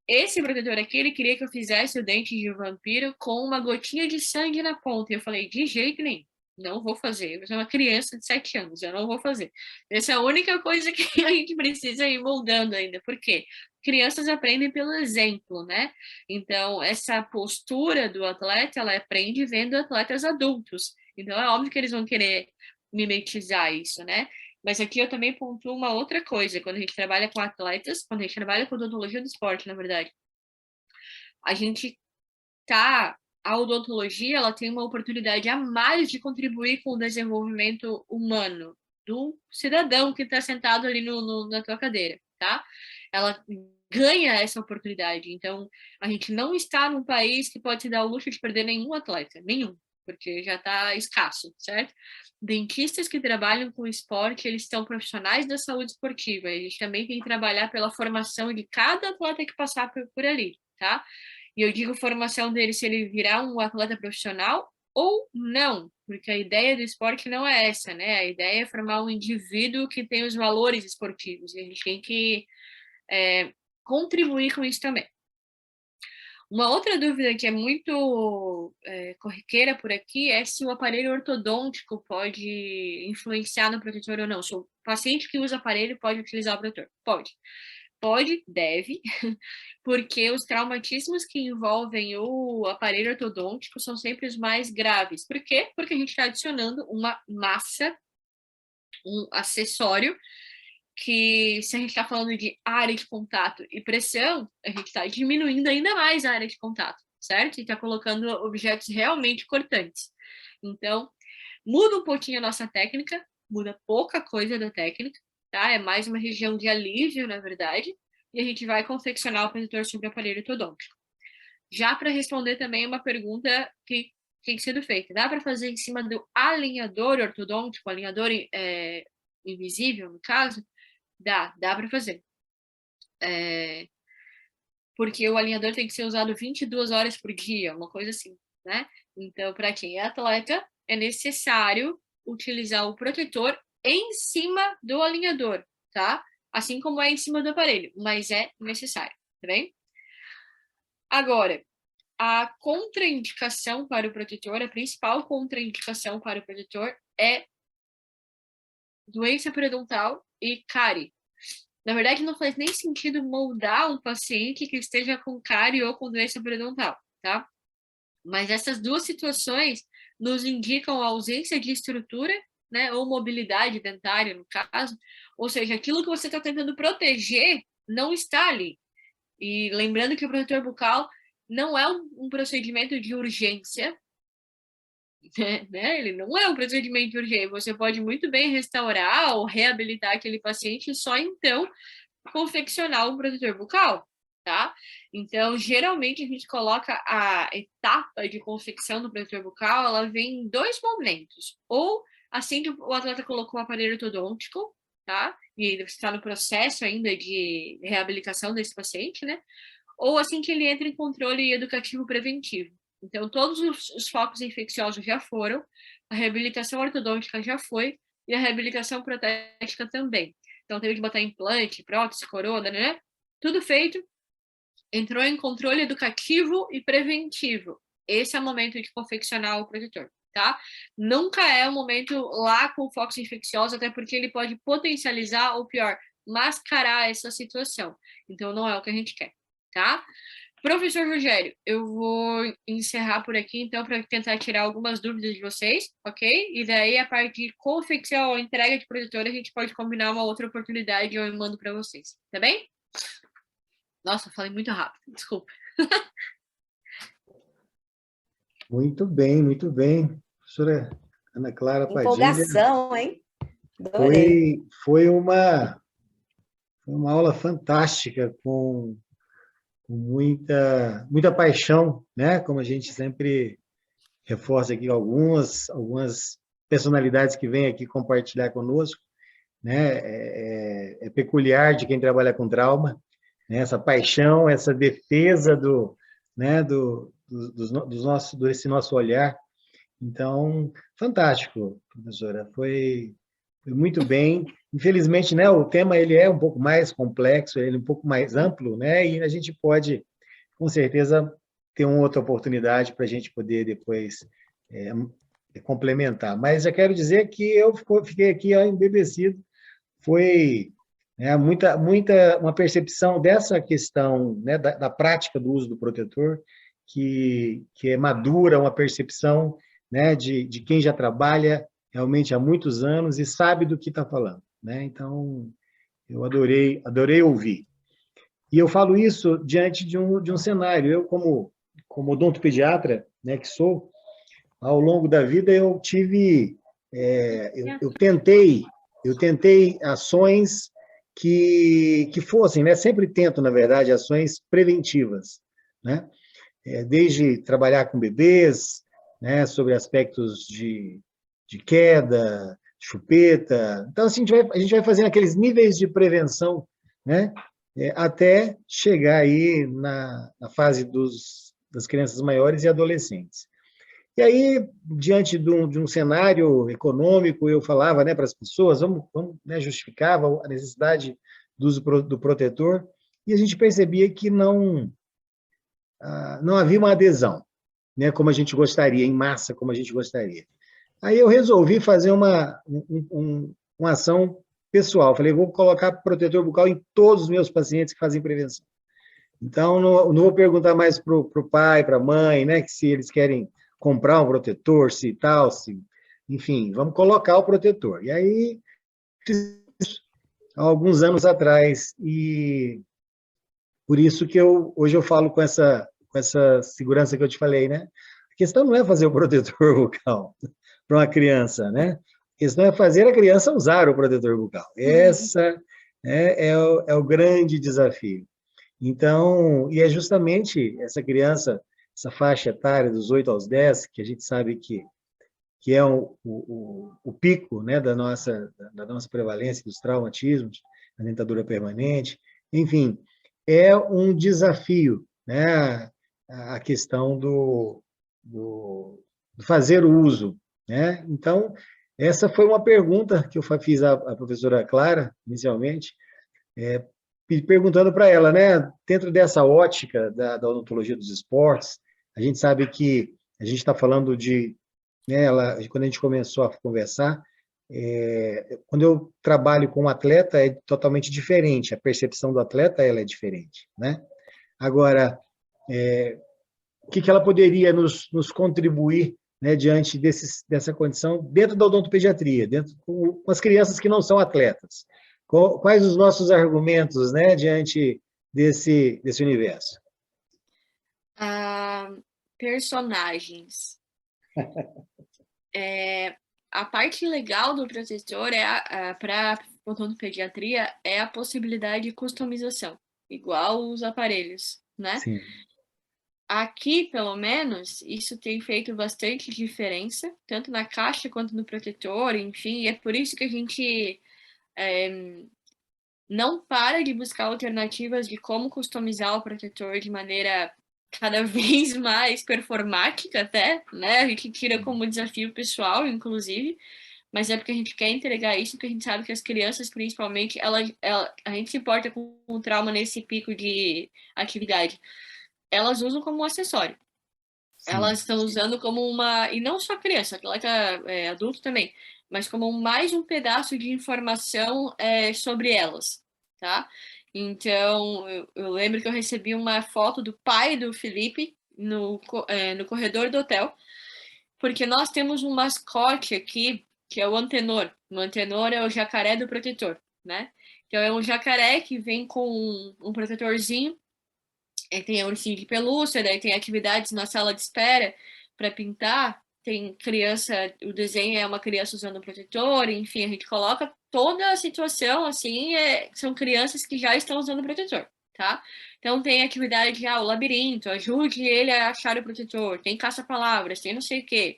Esse protetor aqui, ele queria que eu fizesse o dente de vampiro com uma gotinha de sangue na ponta. E eu falei, de jeito nenhum, não vou fazer. Eu sou uma criança de 7 anos, eu não vou fazer. Essa é a única coisa que a gente precisa ir moldando ainda. Por quê? Crianças aprendem pelo exemplo, né? Então, essa postura do atleta, ela aprende vendo atletas adultos. Então, é óbvio que eles vão querer mimetizar isso, né? Mas aqui eu também pontuo uma outra coisa, quando a gente trabalha com atletas, quando a gente trabalha com odontologia do esporte, na verdade, a gente a odontologia, ela tem uma oportunidade a mais de contribuir com o desenvolvimento humano do cidadão que está sentado ali na tua cadeira, tá? Ela ganha essa oportunidade. Então, a gente não está num país que pode se dar o luxo de perder nenhum atleta, nenhum, porque já está escasso, certo? Dentistas que trabalham com esporte, eles são profissionais da saúde esportiva. A gente também tem que trabalhar pela formação de cada atleta que passar por ali, tá? E eu digo formação dele se ele virar um atleta profissional ou não, porque a ideia do esporte não é essa, né? A ideia é formar um indivíduo que tem os valores esportivos, e a gente tem que contribuir com isso também. Uma outra dúvida que é muito corriqueira por aqui é se o aparelho ortodôntico pode influenciar no protetor ou não. Se o paciente que usa aparelho pode utilizar o protetor? Pode. Pode, deve, porque os traumatismos que envolvem o aparelho ortodôntico são sempre os mais graves. Por quê? Porque a gente está adicionando uma massa, um acessório, que se a gente está falando de área de contato e pressão, a gente está diminuindo ainda mais a área de contato, certo? E está colocando objetos realmente cortantes. Então, muda um pouquinho a nossa técnica, muda pouca coisa da técnica, tá? É mais uma região de alívio, na verdade, e a gente vai confeccionar o protetor sobre o aparelho ortodôntico. Já para responder também uma pergunta que tem sido feita, dá para fazer em cima do alinhador ortodôntico, alinhador invisível, no caso? Dá para fazer. Porque o alinhador tem que ser usado 22 horas por dia, uma coisa assim, né? Então, para quem é atleta, é necessário utilizar o protetor em cima do alinhador, tá? Assim como é em cima do aparelho, mas é necessário, tá bem? Agora, a contraindicação para o protetor, a principal contraindicação para o protetor é doença periodontal e cárie. Na verdade, não faz nem sentido moldar um paciente que esteja com cárie ou com doença periodontal, tá? Mas essas duas situações nos indicam a ausência de estrutura, né, ou mobilidade dentária, no caso, ou seja, aquilo que você está tentando proteger não está ali. E lembrando que o protetor bucal não é um procedimento de urgência, né? Ele não é um procedimento de urgência. Você pode muito bem restaurar ou reabilitar aquele paciente e só então confeccionar um protetor bucal, tá? Então, geralmente a gente coloca a etapa de confecção do protetor bucal, ela vem em dois momentos. Ou assim que o atleta colocou o aparelho ortodôntico, tá? E você está no processo ainda de reabilitação desse paciente, né? Ou assim que ele entra em controle educativo preventivo. Então, todos os focos infecciosos já foram, a reabilitação ortodôntica já foi, e a reabilitação protética também. Então, teve que botar implante, prótese, coroa, né? Tudo feito, entrou em controle educativo e preventivo. Esse é o momento de confeccionar o protetor, tá? Nunca é o momento lá com focos infecciosos, até porque ele pode potencializar, ou pior, mascarar essa situação. Então, não é o que a gente quer, tá? Professor Rogério, eu vou encerrar por aqui, então, para tentar tirar algumas dúvidas de vocês, ok? E daí, a parte de confecção ou entrega de protetor, a gente pode combinar uma outra oportunidade e eu mando para vocês, tá bem? Nossa, falei muito rápido, desculpa. Muito bem, muito bem. Professora Ana Clara Padilha. Empolgação, hein? Adorei. Foi uma aula fantástica, com muita paixão, né? Como a gente sempre reforça aqui algumas personalidades que vêm aqui compartilhar conosco, né? É peculiar de quem trabalha com trauma, né? Essa paixão, essa defesa né? Desse nosso olhar. Então, fantástico, professora. Foi muito bem. Infelizmente, né, o tema ele é um pouco mais complexo, ele é um pouco mais amplo, né, e a gente pode, com certeza, ter uma outra oportunidade para a gente poder depois complementar. Mas já quero dizer que eu fiquei aqui embebecido. Foi, né, uma percepção dessa questão, né, da prática do uso do protetor, que é madura, uma percepção, né, de quem já trabalha realmente há muitos anos e sabe do que está falando, né? Então, eu adorei ouvir. E eu falo isso diante de um cenário. Eu, como odontopediatra, né, que sou, ao longo da vida eu tive, eu tentei ações que fossem, né? Sempre tento, na verdade, ações preventivas, né? Desde trabalhar com bebês, né, sobre aspectos de queda, chupeta. Então, assim, a gente vai fazendo aqueles níveis de prevenção, né, até chegar aí na fase das crianças maiores e adolescentes. E aí, diante de um cenário econômico, eu falava, né, para as pessoas, né, justificava a necessidade do uso do protetor, e a gente percebia que não havia uma adesão, né, como a gente gostaria, em massa, como a gente gostaria. Aí eu resolvi fazer uma ação pessoal. Falei, vou colocar protetor bucal em todos os meus pacientes que fazem prevenção. Então, não vou perguntar mais para o pai, para a mãe, né, que se eles querem comprar um protetor, se tal, enfim, vamos colocar o protetor. E aí, há alguns anos atrás, e por isso que hoje eu falo com essa segurança que eu te falei, né? A questão não é fazer o protetor bucal para uma criança, né? A questão é fazer a criança usar o protetor bucal. Essa é o grande desafio. Então, e é justamente essa criança, essa faixa etária dos 8 aos 10, que a gente sabe que é o pico, né, da nossa prevalência dos traumatismos, da dentadura permanente, enfim, é um desafio, né, a questão do fazer o uso, né? Então, essa foi uma pergunta que eu fiz à professora Clara, inicialmente, perguntando para ela, né, dentro dessa ótica da odontologia dos esportes, A gente sabe que a gente está falando de, né, quando a gente começou a conversar, quando eu trabalho com um atleta é totalmente diferente, a percepção do atleta ela é diferente, né? Agora, o que ela poderia nos contribuir, né, diante dessa condição dentro da odontopediatria, dentro com as crianças que não são atletas? Quais os nossos argumentos, né, diante desse universo? Personagens. A parte legal do protetor para odontopediatria é a possibilidade de customização, igual os aparelhos, né? Sim. Aqui, pelo menos, isso tem feito bastante diferença, tanto na caixa quanto no protetor, enfim, e é por isso que a gente não para de buscar alternativas de como customizar o protetor de maneira cada vez mais performática até, né? A gente tira como desafio pessoal, inclusive, mas é porque a gente quer entregar isso, porque a gente sabe que as crianças, principalmente, a gente se importa com o trauma nesse pico de atividade. Elas usam como um acessório. Sim. Elas estão usando como uma... E não só criança, atleta adulto também, mas como mais um pedaço de informação sobre elas, tá? Então, eu lembro que eu recebi uma foto do pai do Felipe no corredor do hotel, porque nós temos um mascote aqui, que é o antenor. O antenor é o jacaré do protetor, né? Então, é um jacaré que vem com um protetorzinho, tem a ursinho de pelúcia, daí tem atividades na sala de espera para pintar, tem criança, o desenho é uma criança usando um protetor, enfim, a gente coloca toda a situação, assim, são crianças que já estão usando o protetor, tá? Então tem atividade de, o labirinto, ajude ele a achar o protetor, tem caça-palavras, tem não sei o quê.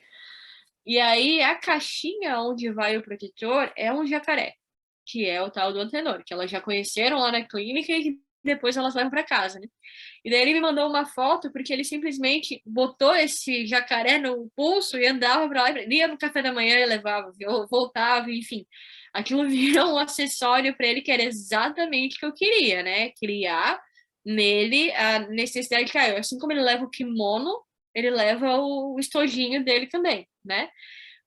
E aí a caixinha onde vai o protetor é um jacaré, que é o tal do antenor, que elas já conheceram lá na clínica e depois elas levam para casa, né? E daí ele me mandou uma foto porque ele simplesmente botou esse jacaré no pulso e andava para lá, ia no café da manhã e levava, voltava, enfim. Aquilo virou um acessório para ele que era exatamente o que eu queria, né? Criar nele a necessidade de cair. Assim como ele leva o kimono, ele leva o estojinho dele também, né?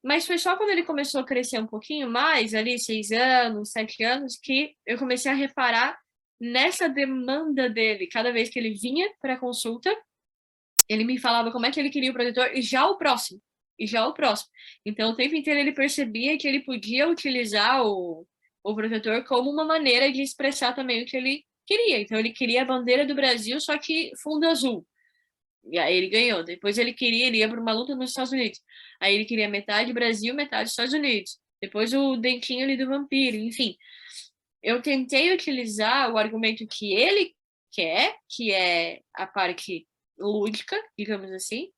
Mas foi só quando ele começou a crescer um pouquinho mais, ali 6 anos, 7 anos, que eu comecei a reparar nessa demanda dele. Cada vez que ele vinha para consulta, ele me falava como é que ele queria o protetor e já o próximo. E já o próximo. Então, o tempo inteiro ele percebia que ele podia utilizar o protetor como uma maneira de expressar também o que ele queria. Então, ele queria a bandeira do Brasil, só que fundo azul. E aí ele ganhou. Depois ele ia para uma luta nos Estados Unidos. Aí ele queria metade Brasil, metade Estados Unidos. Depois o dentinho ali do vampiro, enfim. Eu tentei utilizar o argumento que ele quer, que é a parte lúdica, digamos assim,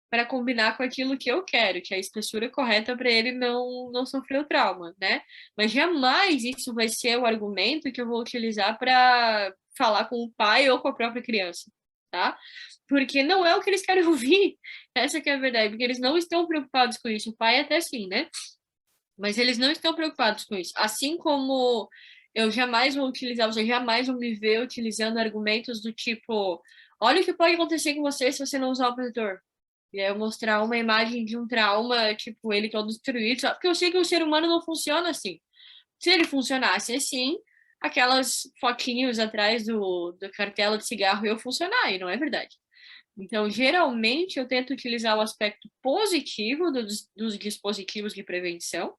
para combinar com aquilo que eu quero, que é a espessura correta para ele não sofrer o trauma, né? Mas jamais isso vai ser o argumento que eu vou utilizar para falar com o pai ou com a própria criança, tá? Porque não é o que eles querem ouvir. Essa que é a verdade, porque eles não estão preocupados com isso. O pai até sim, né? Mas eles não estão preocupados com isso. Assim como eu jamais vou utilizar, você jamais vão me ver utilizando argumentos do tipo: olha o que pode acontecer com você se você não usar o protetor. E aí eu mostrar uma imagem de um trauma, tipo, ele todo destruído, só porque eu sei que o ser humano não funciona assim. Se ele funcionasse assim, aquelas fotinhos atrás do cartela de cigarro iam funcionar, e não é verdade. Então, geralmente, eu tento utilizar o aspecto positivo dos dispositivos de prevenção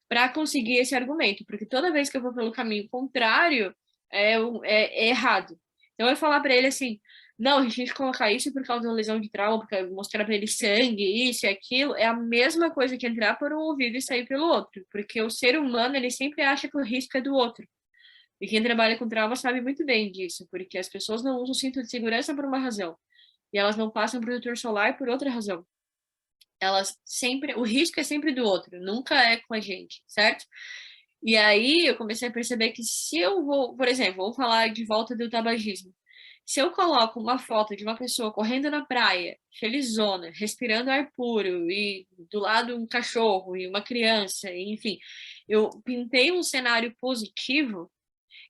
para conseguir esse argumento, porque toda vez que eu vou pelo caminho contrário, é errado. Então, eu falar para ele assim: não, a gente tem que colocar isso por causa da lesão de trauma, porque mostrar para ele sangue, isso e aquilo, é a mesma coisa que entrar por um ouvido e sair pelo outro, porque o ser humano, ele sempre acha que o risco é do outro. E quem trabalha com trauma sabe muito bem disso, porque as pessoas não usam cinto de segurança por uma razão, e elas não passam protetor solar por outra razão. Elas sempre, o risco é sempre do outro, nunca é com a gente, certo? E aí eu comecei a perceber que se eu vou, por exemplo, vamos falar de volta do tabagismo. Se eu coloco uma foto de uma pessoa correndo na praia, felizona, respirando ar puro, e do lado um cachorro e uma criança, enfim, eu pintei um cenário positivo,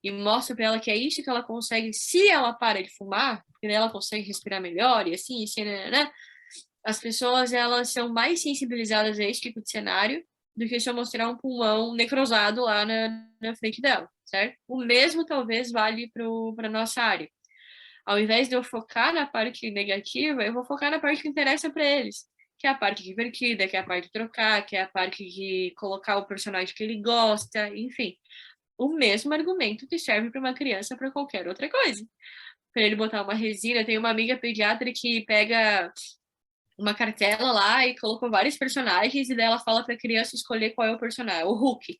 e mostro para ela que é isso que ela consegue se ela para de fumar, porque ela consegue respirar melhor e assim, né? As pessoas, elas são mais sensibilizadas a esse tipo de cenário do que se eu mostrar um pulmão necrosado lá na frente dela, certo? O mesmo talvez vale para nossa área. Ao invés de eu focar na parte negativa, eu vou focar na parte que interessa para eles, que é a parte divertida, que é a parte de trocar, que é a parte de colocar o personagem que ele gosta, enfim. O mesmo argumento que serve para uma criança para qualquer outra coisa. Para ele botar uma resina, tem uma amiga pediatra que pega uma cartela lá e colocou vários personagens, e daí ela fala para a criança escolher qual é o personagem, o Hulk.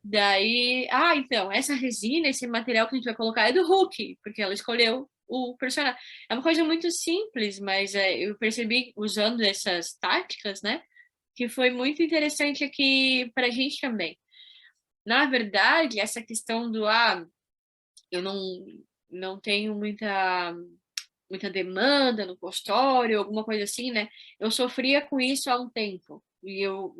Daí, então, essa resina, esse material que a gente vai colocar é do Hulk, porque ela escolheu o personagem. É uma coisa muito simples, mas eu percebi, usando essas táticas, né, que foi muito interessante aqui para a gente também. Na verdade, essa questão do, eu não tenho muita demanda no consultório, alguma coisa assim, né? Eu sofria com isso há um tempo. E eu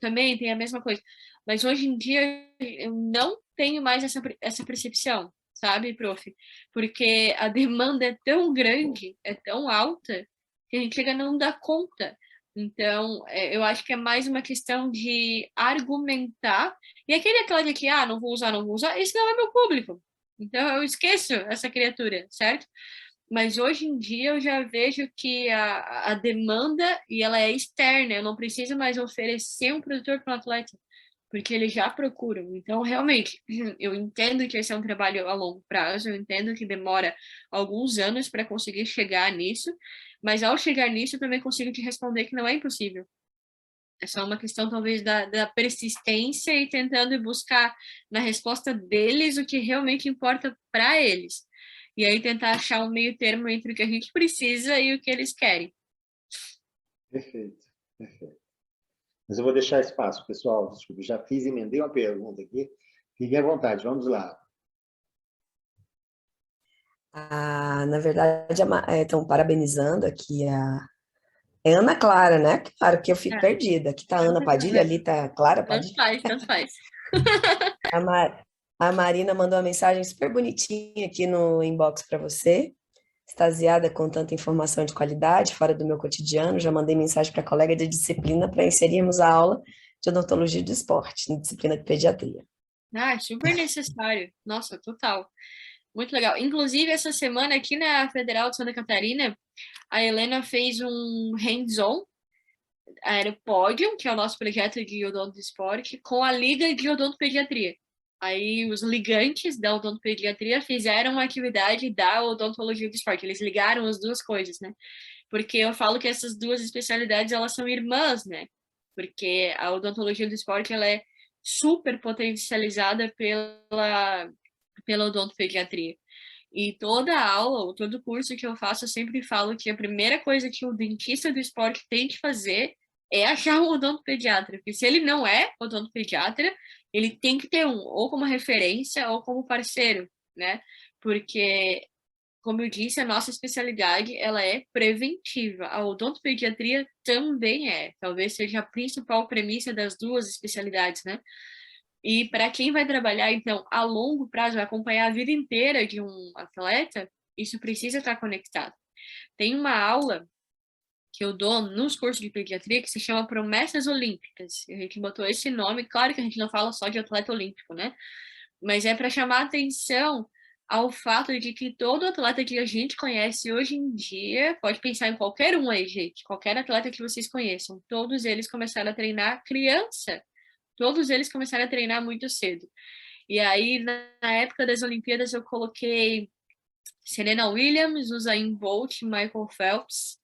também tenho a mesma coisa. Mas hoje em dia eu não tenho mais essa percepção, sabe, prof? Porque a demanda é tão grande, é tão alta, que a gente chega a não dar conta. Então, eu acho que é mais uma questão de argumentar. E aquela de que, não vou usar, não vou usar, esse não é meu público. Então, eu esqueço essa criatura, certo? Mas hoje em dia eu já vejo que a demanda, e ela é externa, eu não preciso mais oferecer um produtor para um atleta, porque eles já procuram. Então, realmente, eu entendo que esse é um trabalho a longo prazo, eu entendo que demora alguns anos para conseguir chegar nisso, mas ao chegar nisso eu também consigo te responder que não é impossível. É só uma questão, talvez, da persistência e tentando buscar na resposta deles o que realmente importa para eles. E aí tentar achar um meio termo entre o que a gente precisa e o que eles querem. Perfeito, perfeito. Mas eu vou deixar espaço, pessoal. Desculpa, já fiz, emendei uma pergunta aqui. Fiquem à vontade, vamos lá. Na verdade, estão parabenizando aqui é Ana Clara, né? Claro que eu fico perdida. Aqui tá Ana Padilha, ali tá Clara Padilha. Tanto faz. A Marina mandou uma mensagem super bonitinha aqui no inbox para você. Extasiada com tanta informação de qualidade, fora do meu cotidiano. Já mandei mensagem para a colega de disciplina para inserirmos a aula de odontologia do esporte, na disciplina de pediatria. Super necessário. Nossa, total. Muito legal. Inclusive, essa semana aqui na Federal de Santa Catarina, a Helena fez um hands-on, era o Pódio, que é o nosso projeto de odonto do esporte, com a Liga de Odontopediatria. Aí os ligantes da odontopediatria fizeram uma atividade da odontologia do esporte. Eles ligaram as duas coisas, né? Porque eu falo que essas duas especialidades, elas são irmãs, né? Porque a odontologia do esporte, ela é super potencializada pela odontopediatria. E toda aula, ou todo curso que eu faço, eu sempre falo que a primeira coisa que o dentista do esporte tem que fazer é achar um odontopediatra. Porque se ele não é odontopediatra, ele tem que ter um, ou como referência, ou como parceiro, né? Porque, como eu disse, a nossa especialidade, ela é preventiva. A odontopediatria também é. Talvez seja a principal premissa das duas especialidades, né? E para quem vai trabalhar, então, a longo prazo, vai acompanhar a vida inteira de um atleta, isso precisa estar conectado. Tem uma aula que eu dou nos cursos de pediatria que se chama Promessas Olímpicas. A gente botou esse nome, claro que a gente não fala só de atleta olímpico, né? Mas é para chamar atenção ao fato de que todo atleta que a gente conhece hoje em dia, pode pensar em qualquer um aí, gente, qualquer atleta que vocês conheçam, todos eles começaram a treinar criança. Todos eles começaram a treinar muito cedo. E aí, na época das Olimpíadas, eu coloquei Serena Williams, Usain Bolt, Michael Phelps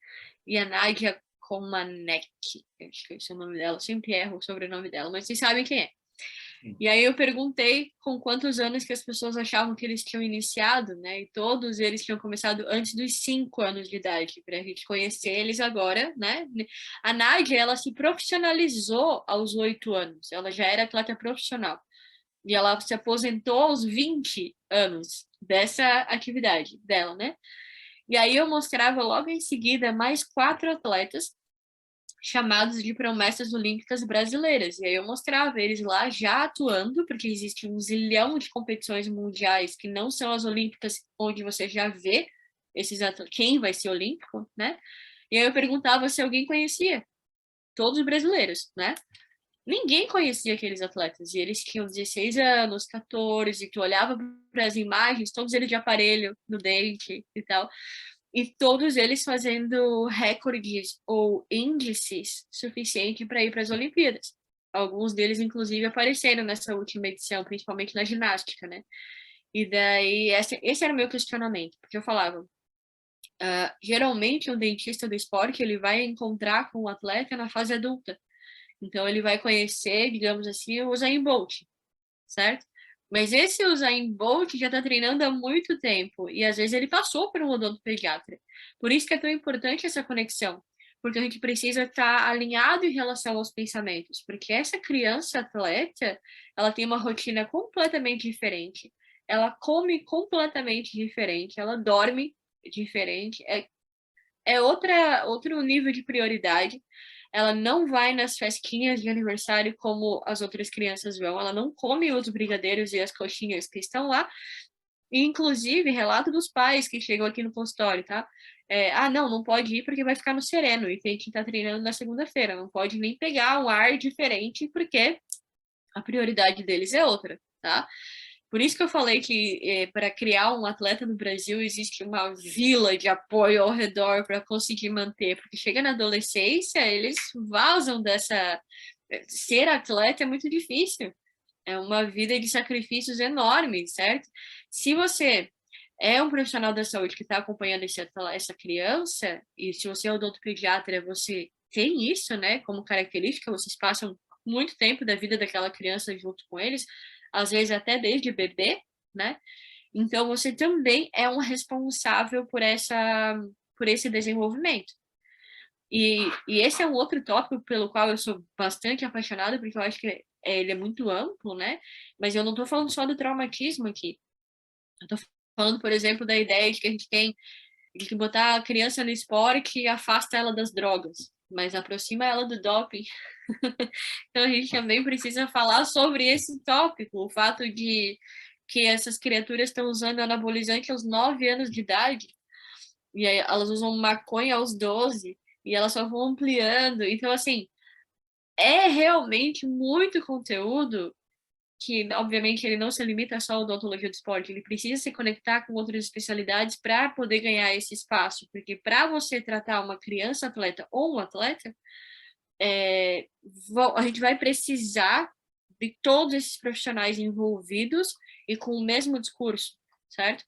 e a Nadia Comaneci. Acho que esse é o nome dela. Eu sempre erro o sobrenome dela, mas vocês sabem quem é. E aí eu perguntei com quantos anos que as pessoas achavam que eles tinham iniciado, né? E todos eles tinham começado antes dos 5 anos de idade, para a gente conhecer eles agora, né? A Nádia, ela se profissionalizou aos 8 anos, ela já era atleta profissional. E ela se aposentou aos 20 anos dessa atividade dela, né? E aí eu mostrava logo em seguida mais 4 atletas chamados de promessas olímpicas brasileiras. E aí eu mostrava eles lá já atuando, porque existe um zilhão de competições mundiais que não são as olímpicas, onde você já vê quem vai ser olímpico, né? E aí eu perguntava se alguém conhecia, todos os brasileiros, né? Ninguém conhecia aqueles atletas, e eles tinham 16 anos, 14, tu olhava para as imagens, todos eles de aparelho no dente e tal, e todos eles fazendo recordes ou índices suficientes para ir para as Olimpíadas. Alguns deles, inclusive, apareceram nessa última edição, principalmente na ginástica, né? E daí, esse era o meu questionamento, porque eu falava, geralmente um dentista do esporte, ele vai encontrar com o atleta na fase adulta. Então, ele vai conhecer, digamos assim, o Usain Bolt, certo? Mas esse Usain Bolt já está treinando há muito tempo e às vezes ele passou por um odontopediatra. Por isso que é tão importante essa conexão, porque a gente precisa estar alinhado em relação aos pensamentos, porque essa criança atleta, ela tem uma rotina completamente diferente, ela come completamente diferente, ela dorme diferente, outro nível de prioridade. Ela não vai nas festinhas de aniversário como as outras crianças vão, ela não come os brigadeiros e as coxinhas que estão lá, e inclusive relato dos pais que chegam aqui no consultório, tá? Não pode ir porque vai ficar no sereno e tem que estar treinando na segunda-feira, não pode nem pegar um ar diferente porque a prioridade deles é outra, tá? Por isso que eu falei que para criar um atleta no Brasil existe uma vila de apoio ao redor para conseguir manter, porque chega na adolescência, eles vazam dessa. Ser atleta é muito difícil, é uma vida de sacrifícios enormes, certo? Se você é um profissional da saúde que está acompanhando essa criança, e se você é odontopediatra, você tem isso, né, como característica, vocês passam muito tempo da vida daquela criança junto com eles, às vezes até desde bebê, né? Então você também é um responsável por esse desenvolvimento. E esse é um outro tópico pelo qual eu sou bastante apaixonada, porque eu acho que ele é muito amplo, né? Mas eu não estou falando só do traumatismo aqui. Eu estou falando, por exemplo, da ideia de que a gente tem de que botar a criança no esporte afasta ela das drogas, mas aproxima ela do doping. Então a gente também precisa falar sobre esse tópico, o fato de que essas criaturas estão usando anabolizante aos 9 anos de idade, e aí elas usam maconha aos 12, e elas só vão ampliando. Então, assim, é realmente muito conteúdo que, obviamente, ele não se limita só ao odontologia do esporte, ele precisa se conectar com outras especialidades para poder ganhar esse espaço, porque para você tratar uma criança atleta ou um atleta, a gente vai precisar de todos esses profissionais envolvidos e com o mesmo discurso, certo?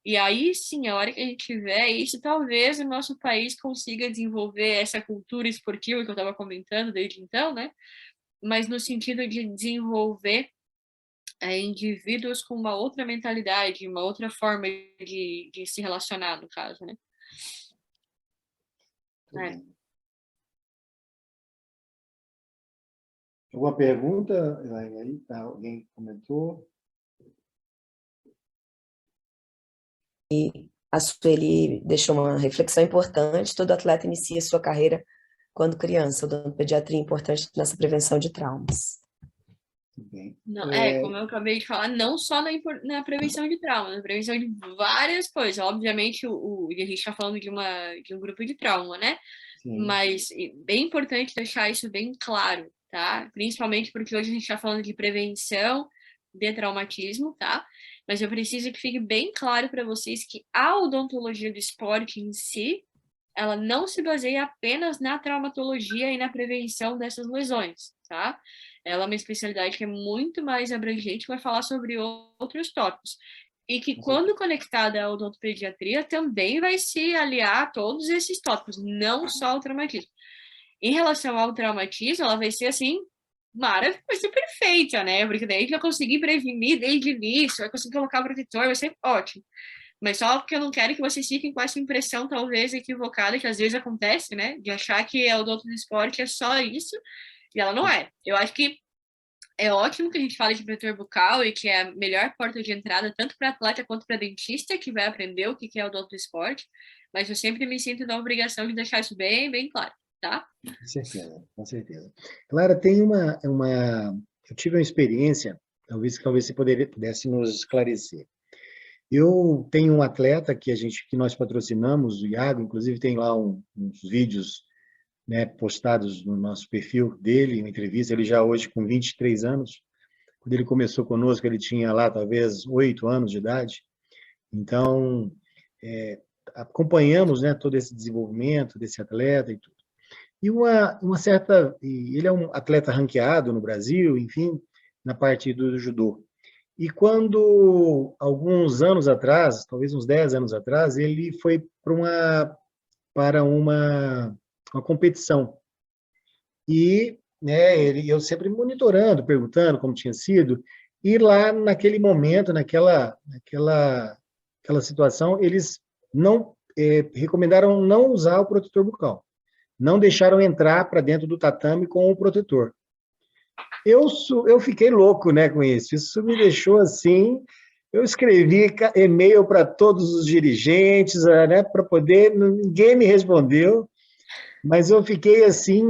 E aí, sim, a hora que a gente tiver isso, talvez o nosso país consiga desenvolver essa cultura esportiva que eu estava comentando desde então, né? Mas no sentido de desenvolver indivíduos com uma outra mentalidade, uma outra forma de se relacionar, no caso, né? Alguma pergunta, Elaine? Alguém comentou? E a Sueli deixou uma reflexão importante: todo atleta inicia sua carreira quando criança. O odontopediatria é importante nessa prevenção de traumas. Não, como eu acabei de falar, não só na prevenção de trauma, na prevenção de várias coisas. Obviamente, a gente está falando de um grupo de trauma, né? Sim. Mas é bem importante deixar isso bem claro, tá? Principalmente porque hoje a gente está falando de prevenção de traumatismo, tá? Mas eu preciso que fique bem claro para vocês que a odontologia do esporte em si, ela não se baseia apenas na traumatologia e na prevenção dessas lesões, tá? Ela é uma especialidade que é muito mais abrangente, vai falar sobre outros tópicos. E que, quando conectada à odontopediatria, também vai se aliar a todos esses tópicos, não só o traumatismo. Em relação ao traumatismo, ela vai ser, assim, maravilhosa, vai ser perfeita, né? Porque daí a gente vai conseguir prevenir desde o início, vai conseguir colocar protetor, vai ser ótimo. Mas só porque eu não quero que vocês fiquem com essa impressão, talvez, equivocada, que às vezes acontece, né? De achar que a odonto do esporte é só isso, e ela não é. Eu acho que é ótimo que a gente fale de protetor bucal e que é a melhor porta de entrada, tanto para atleta quanto para dentista, que vai aprender o que é o odonto do esporte, mas eu sempre me sinto na obrigação de deixar isso bem, bem claro. tá? Com certeza, com certeza. Clara, tem eu tive uma experiência, talvez você pudesse nos esclarecer. Eu tenho um atleta que nós patrocinamos, o Iago, inclusive tem lá uns vídeos, né, postados no nosso perfil dele, uma entrevista, ele já hoje com 23 anos. Quando ele começou conosco, ele tinha lá talvez 8 anos de idade. Então, acompanhamos, né, todo esse desenvolvimento desse atleta e tudo. Ele é um atleta ranqueado no Brasil, enfim, na parte do judô. E quando, alguns anos atrás, talvez uns 10 anos atrás, ele foi para uma competição. E, né, eu sempre monitorando, perguntando como tinha sido, e lá naquele momento, aquela situação, eles não recomendaram não usar o protetor bucal. Não deixaram entrar para dentro do tatame com o protetor. Eu fiquei louco, né, com isso. Isso me deixou assim. Eu escrevi e-mail para todos os dirigentes, né, para poder. Ninguém me respondeu, mas eu fiquei assim,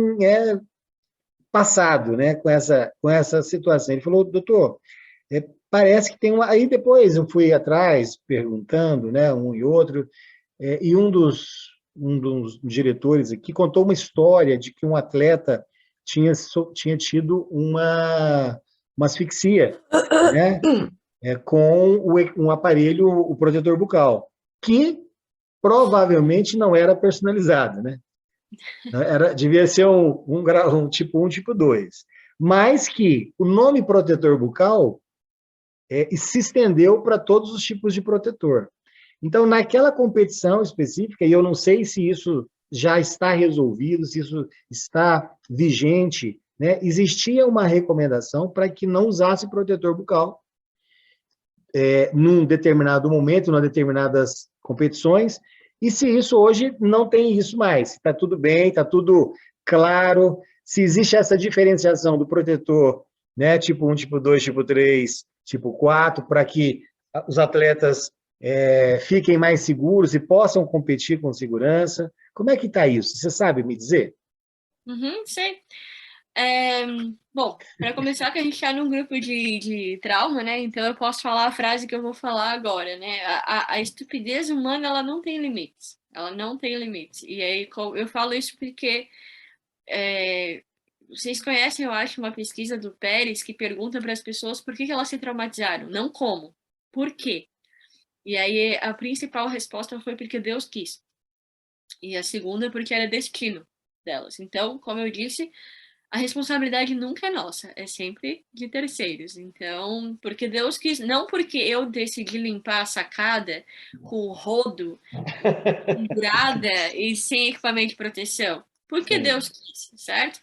passado, né, com essa situação. Ele falou, doutor, parece que tem uma. Aí depois eu fui atrás, perguntando, né, um e outro, e um dos diretores aqui contou uma história de que um atleta tinha tido uma asfixia, né, com um aparelho, o protetor bucal, que provavelmente não era personalizado, né? Devia ser um tipo 1, tipo 2. Mas que o nome protetor bucal se estendeu para todos os tipos de protetor. Então, naquela competição específica, e eu não sei se isso já está resolvido, se isso está vigente, né, existia uma recomendação para que não usasse protetor bucal num determinado momento, em determinadas competições, e se isso hoje não tem isso mais, está tudo bem, está tudo claro, se existe essa diferenciação do protetor, né, tipo 1, tipo 2, tipo 3, tipo 4, para que os atletas fiquem mais seguros e possam competir com segurança. Como é que está isso? Você sabe me dizer? Sei. Bom, para começar, que a gente está num grupo de trauma, né? Então eu posso falar a frase que eu vou falar agora, né? A estupidez humana, ela não tem limites. Ela não tem limites. E aí eu falo isso porque vocês conhecem, eu acho, uma pesquisa do Pérez que pergunta para as pessoas por que elas se traumatizaram, não como, por quê? E aí a principal resposta foi porque Deus quis. E a segunda porque era destino delas. Então, como eu disse, a responsabilidade nunca é nossa, é sempre de terceiros. Então, porque Deus quis, não porque eu decidi limpar a sacada com o rodo pendurada e sem equipamento de proteção. Porque Sim. Deus quis, certo?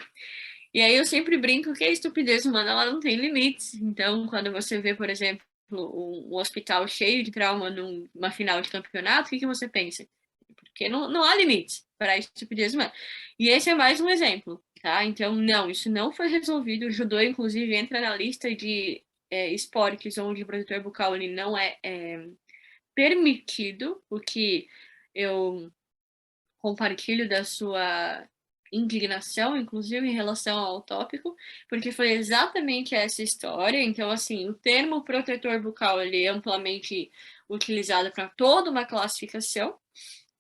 E aí eu sempre brinco que a estupidez humana ela não tem limites. Então, quando você vê, por exemplo, um hospital cheio de trauma numa final de campeonato, o que você pensa? Porque não há limites para a estupidez humana. E esse é mais um exemplo, tá? Então, não, isso não foi resolvido. O judô, inclusive, entra na lista de esportes onde o protetor bucal ele não é permitido, o que eu compartilho da sua indignação, inclusive em relação ao tópico, porque foi exatamente essa história. Então, assim, o termo protetor bucal ele é amplamente utilizado para toda uma classificação.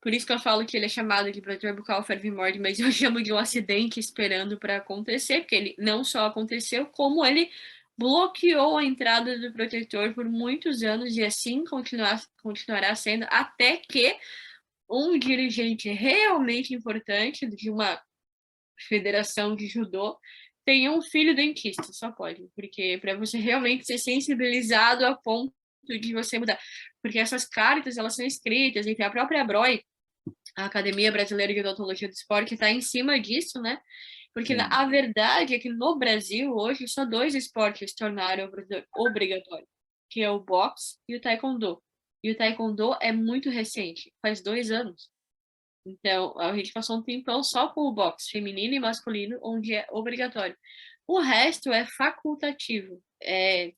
Por isso que eu falo que ele é chamado de protetor bucal fervimorde, mas eu chamo de um acidente esperando para acontecer, porque ele não só aconteceu, como ele bloqueou a entrada do protetor por muitos anos e assim continuará sendo até que um dirigente realmente importante de uma federação de judô tenha um filho dentista, só pode, porque para você realmente ser sensibilizado a ponto de você mudar, porque essas cartas elas são escritas, e a própria ABROI, a Academia Brasileira de Odontologia do Esporte, está em cima disso, né? Porque a verdade é que no Brasil hoje só 2 esportes se tornaram obrigatórios, que é o boxe e o taekwondo. E o taekwondo é muito recente, faz 2 anos. Então, a gente passou um tempão só com o boxe feminino e masculino, onde é obrigatório. O resto é facultativo, é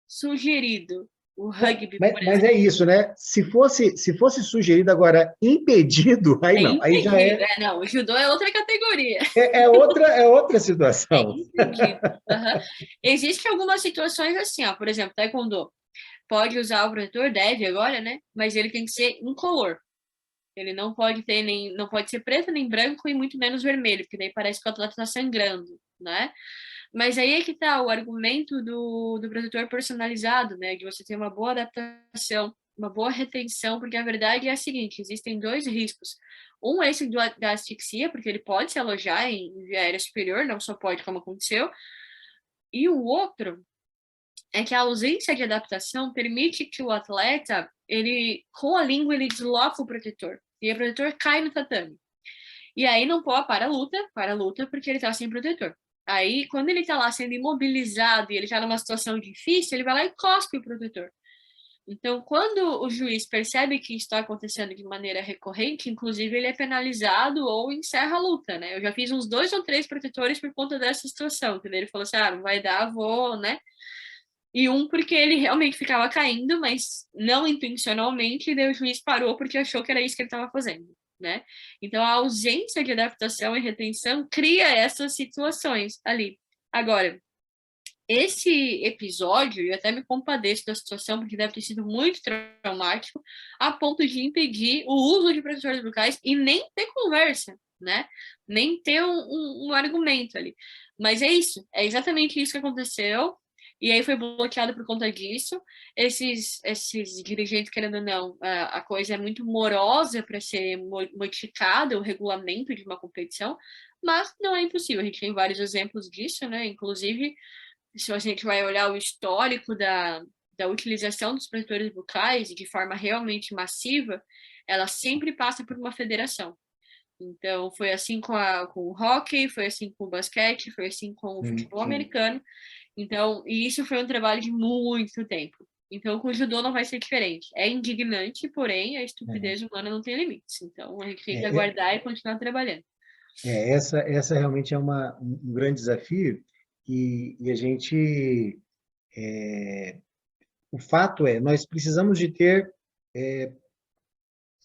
sugerido. o rugby, por Mas é exemplo. isso, né? Se fosse sugerido agora impedido, aí É não, aí já impedido. Não, o judô é outra categoria. é outra É situação. impedido. Aham. Existem algumas situações assim, ó, por exemplo, taekwondo. Pode usar o protetor, deve agora, né? Mas ele tem que ser incolor. Ele não pode ter nem, não pode ser preto nem branco e muito menos vermelho, porque daí parece que o atleta está sangrando, né? Mas aí é que tá o argumento do protetor personalizado, né? De você ter uma boa adaptação, uma boa retenção, porque a verdade é a seguinte: existem dois riscos. Um é esse da asfixia, porque ele pode se alojar em via aérea superior, não só pode, como aconteceu. E o outro é que a ausência de adaptação permite que o atleta, ele, com a língua, ele desloca o protetor. E o protetor cai no tatame. E aí não pode para a luta, porque ele tá sem protetor. Aí, quando ele tá lá sendo imobilizado e ele tá numa situação difícil, ele vai lá e cospe o protetor. Então, quando o juiz percebe que isso está acontecendo de maneira recorrente, inclusive ele é penalizado ou encerra a luta, né? Eu já fiz uns 2 ou 3 protetores por conta dessa situação, que ele falou assim, ah, não vai dar, vou, né? E um porque ele realmente ficava caindo, mas não intencionalmente, e daí o juiz parou porque achou que era isso que ele estava fazendo, né? Então a ausência de adaptação e retenção cria essas situações ali. Agora, esse episódio, eu até me compadeço da situação, porque deve ter sido muito traumático, a ponto de impedir o uso de protetores bucais e nem ter conversa, né? Nem ter um argumento ali. Mas é isso, é exatamente isso que aconteceu. E aí foi bloqueado por conta disso. Esses dirigentes, querendo ou não, a coisa é muito morosa para ser modificada, o regulamento de uma competição, mas não é impossível. A gente tem vários exemplos disso, né? Inclusive, se a gente vai olhar o histórico da utilização dos protetores bucais de forma realmente massiva, ela sempre passa por uma federação. Então, foi assim com o hockey, foi assim com o basquete, foi assim com o Sim, futebol sim. americano. Então, e isso foi um trabalho de muito tempo. Então, com o judô não vai ser diferente. É indignante, porém, a estupidez humana não tem limites. Então, a gente tem que É, é, aguardar e continuar trabalhando. essa realmente é um grande desafio e a gente, o fato é, nós precisamos de ter,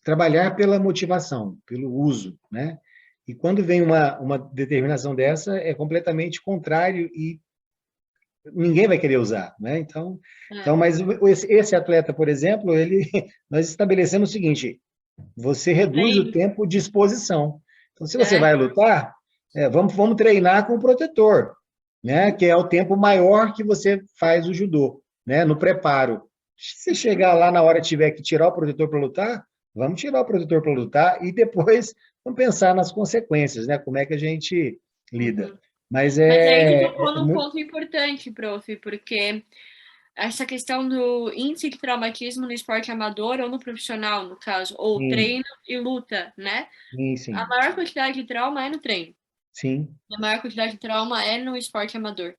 trabalhar pela motivação, pelo uso, né? E quando vem uma determinação dessa, é completamente contrário e ninguém vai querer usar, né? Então, É, mas esse atleta, por exemplo, nós estabelecemos o seguinte: você reduz o treino, tempo de exposição. Então, se você né? vai lutar, vamos treinar com o protetor, né? Que é o tempo maior que você faz o judô, né? No preparo. Se chegar lá na hora tiver que tirar o protetor para lutar, vamos tirar o protetor para lutar e depois vamos pensar nas consequências, né? Como é que a gente lida. Uhum. Mas Mas aí tu é tocou num muito. ponto importante, prof, porque essa questão do índice de traumatismo no esporte amador ou no profissional, no caso, ou Sim, treino e luta, né? sim, A sim, maior quantidade de trauma é no treino. sim. A maior quantidade de trauma é no esporte amador.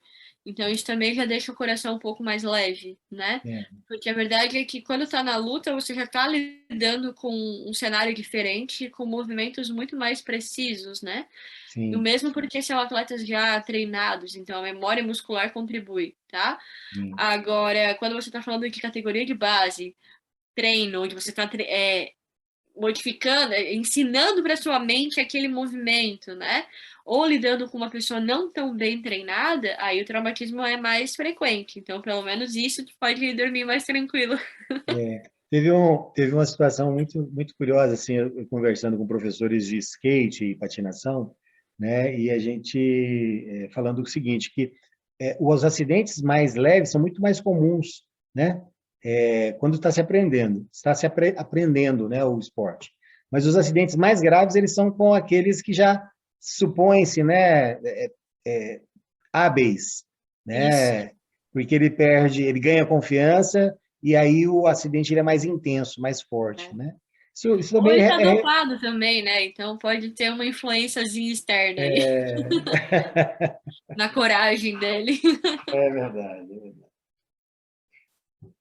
Então, isso também já deixa o coração um pouco mais leve, né? É, Porque a verdade é que quando tá na luta, você já tá lidando com um cenário diferente, com movimentos muito mais precisos, né? E o sim, mesmo porque são atletas já treinados, então a memória muscular contribui, tá? sim. Agora, quando você tá falando de categoria de base, treino, onde você tá modificando, ensinando para sua mente aquele movimento, né? Ou lidando com uma pessoa não tão bem treinada, aí o traumatismo é mais frequente. Então, pelo menos isso tu pode dormir mais tranquilo. Teve uma situação muito curiosa, assim, eu conversando com professores de skate e patinação, né, e a gente falando o seguinte, que os acidentes mais leves são muito mais comuns, né, quando está se aprendendo, né, o esporte. Mas os acidentes mais graves, eles são com aqueles que já supõem-se, né, hábeis, Isso. né, porque ele ganha confiança e aí o acidente ele é mais intenso, mais forte, Né? né? Isso Ou também ele tá dopado também, né? Então pode ter uma influenciazinha externa aí na coragem dele. é verdade, é verdade.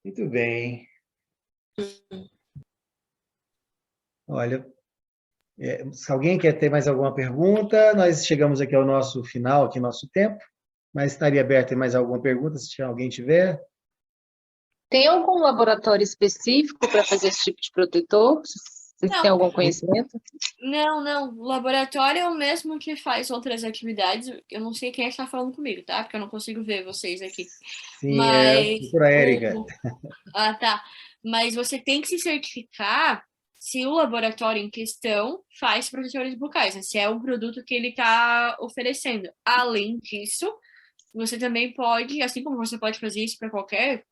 Muito bem. Olha, se alguém quer ter mais alguma pergunta, nós chegamos aqui ao nosso final, aqui nosso tempo, mas estaria aberto em mais alguma pergunta, se alguém tiver. Tem algum laboratório específico para fazer esse tipo de protetor? Vocês têm Não, algum conhecimento? não. O laboratório é o mesmo que faz outras atividades. Eu não sei quem é que está falando comigo, tá? Porque eu não consigo ver vocês aqui. Sim, é a Mas doutora Érica. Ah, tá. Mas você tem que se certificar se o laboratório em questão faz protetores bucais, né? Se é o produto que ele está oferecendo. Além disso, você também pode, assim como você pode fazer isso para qualquer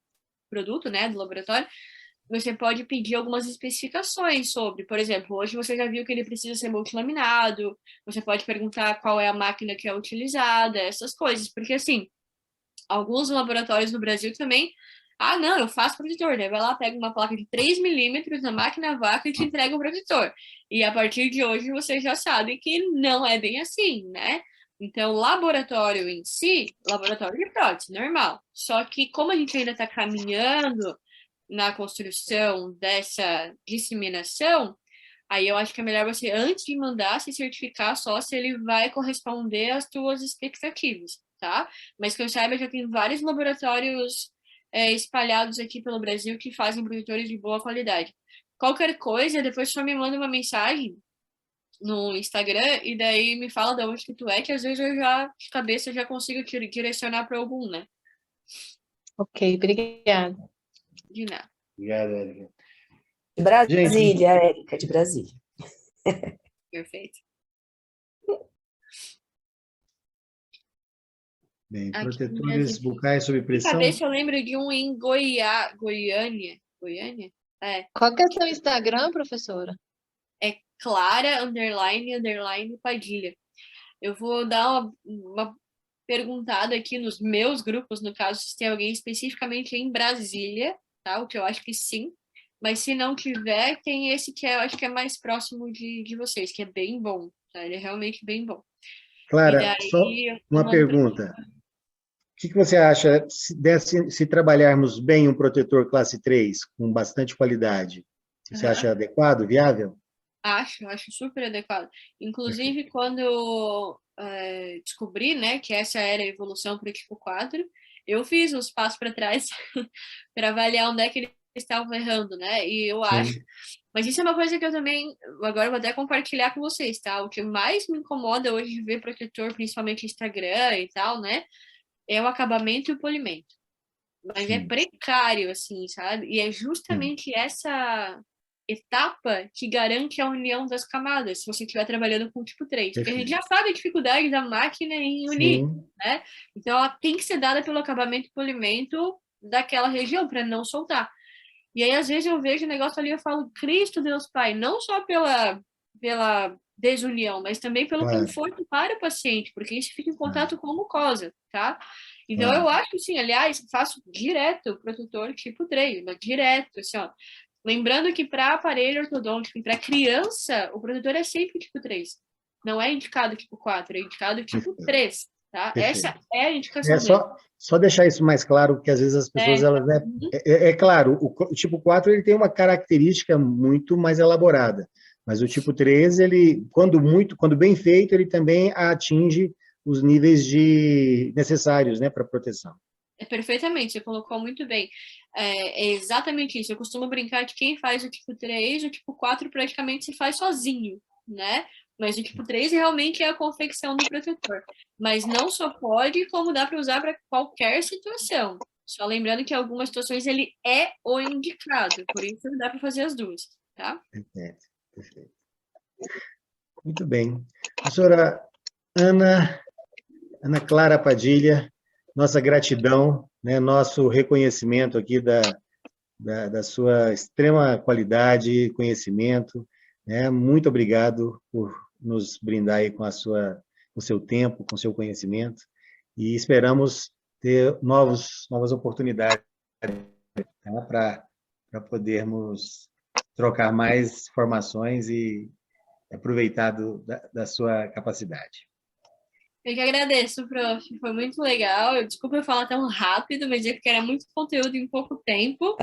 produto, né, do laboratório, você pode pedir algumas especificações sobre, por exemplo, hoje você já viu que ele precisa ser multilaminado, você pode perguntar qual é a máquina que é utilizada, essas coisas, porque assim, alguns laboratórios no Brasil também. Ah, não, eu faço protetor. Daí vai lá, pega uma placa de 3 milímetros na máquina vaca e te entrega o protetor. E a partir de hoje você já sabe que não é bem assim, né? Então, laboratório em si, laboratório de prótese, normal. Só que como a gente ainda está caminhando na construção dessa disseminação, aí eu acho que é melhor você, antes de mandar, se certificar só se ele vai corresponder às tuas expectativas, tá? Mas que eu saiba, já tem vários laboratórios espalhados aqui pelo Brasil que fazem protetores de boa qualidade. Qualquer coisa, depois só me manda uma mensagem no Instagram e daí me fala de onde que tu é, que às vezes eu já, de cabeça, já consigo te direcionar para algum, né? Ok, obrigada. De nada. Obrigado, Érica. De Gente, Brasília, Érica, de Brasília. Perfeito. bem, Aqui protetores mesmo. bucais sob De pressão. cabeça eu lembro de um em Goiânia. Goiânia? É. Qual que é o seu Instagram, professora? É Clara, _, Padilha. Eu vou dar uma perguntada aqui nos meus grupos, no caso, se tem alguém especificamente em Brasília, tá? O que eu acho que sim. Mas se não tiver, tem esse que eu acho que é mais próximo de vocês, que é bem bom, tá? Ele é realmente bem bom. E Clara, só daí eu uma mando pra... pergunta. O que você acha se trabalharmos bem um protetor classe 3 com bastante qualidade? Você Aham. acha adequado, viável? Acho super adequado. Perfeito. Inclusive, quando eu descobri, né, que essa era a evolução para o tipo 4, eu fiz uns passos para trás para avaliar onde é que eles estavam errando, né? E eu acho. Sim, Mas isso é uma coisa que eu também, agora eu vou até compartilhar com vocês, tá? O que mais me incomoda hoje de ver protetor, principalmente Instagram e tal, né, é o acabamento e o polimento. Mas é sim. precário, assim, sabe? E é É, justamente essa etapa que garante a união das camadas, se você estiver trabalhando com o tipo 3. Porque a gente já perfeito. sabe a dificuldade da máquina em unir, Sim, né? Então ela tem que ser dada pelo acabamento e polimento daquela região, para não soltar. E aí, às vezes, eu vejo o negócio ali e eu falo, Cristo Deus Pai, não só pela desunião, mas também pelo claro, conforto para o paciente, porque isso fica em claro, contato com a mucosa, tá? Então, eu claro. acho, sim, aliás, faço direto o protetor tipo 3, mas direto, assim, ó. Lembrando que para aparelho ortodôntico e para criança, o protetor é sempre tipo 3. Não é indicado tipo 4, é indicado tipo Perfeito. 3, tá? Essa Perfeito. é a É indicação dele. só deixar isso mais claro, porque às vezes as pessoas, É, elas, né, é claro, o tipo 4 ele tem uma característica muito mais elaborada, mas o tipo 3 ele, quando bem feito, ele também atinge os níveis necessários, né, para proteção. é perfeitamente, você colocou muito bem. É exatamente isso. Eu costumo brincar que quem faz o tipo 3, o tipo 4 praticamente se faz sozinho, né? Mas o tipo 3 realmente é a confecção do protetor. Mas não só pode, como dá para usar para qualquer situação. Só lembrando que em algumas situações ele é o indicado, por isso dá para fazer as duas, tá? Perfeito, perfeito. Muito bem. Professora Ana, Ana Clara Padilha, nossa gratidão, né, nosso reconhecimento aqui da sua extrema qualidade e conhecimento, né? Muito obrigado por nos brindar aí com o seu tempo, com o seu conhecimento, e esperamos ter novas oportunidades, tá? Para podermos trocar mais informações e aproveitar da sua capacidade. Eu que agradeço, prof. Foi muito legal. Desculpa eu falar tão rápido, mas é porque era muito conteúdo em pouco tempo.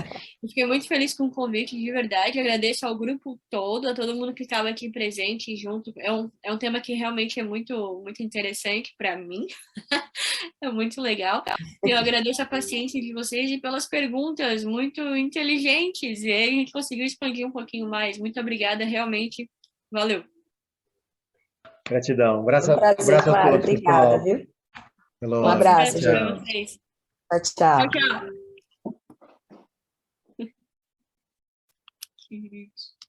Eu fiquei muito feliz com o convite, de verdade. Agradeço ao grupo todo, a todo mundo que estava aqui presente junto. É um tema que realmente é muito interessante para mim. É muito legal. E eu agradeço a paciência de vocês e pelas perguntas muito inteligentes. E aí a gente conseguiu expandir um pouquinho mais. Muito obrigada, realmente. Valeu. Gratidão. Um prazer, Abraço a Clara. todos, Obrigada, pessoal. viu? Até Um logo. abraço, Sucesso para Tchau. gente. vocês. Tchau, Tchau, tchau. tchau.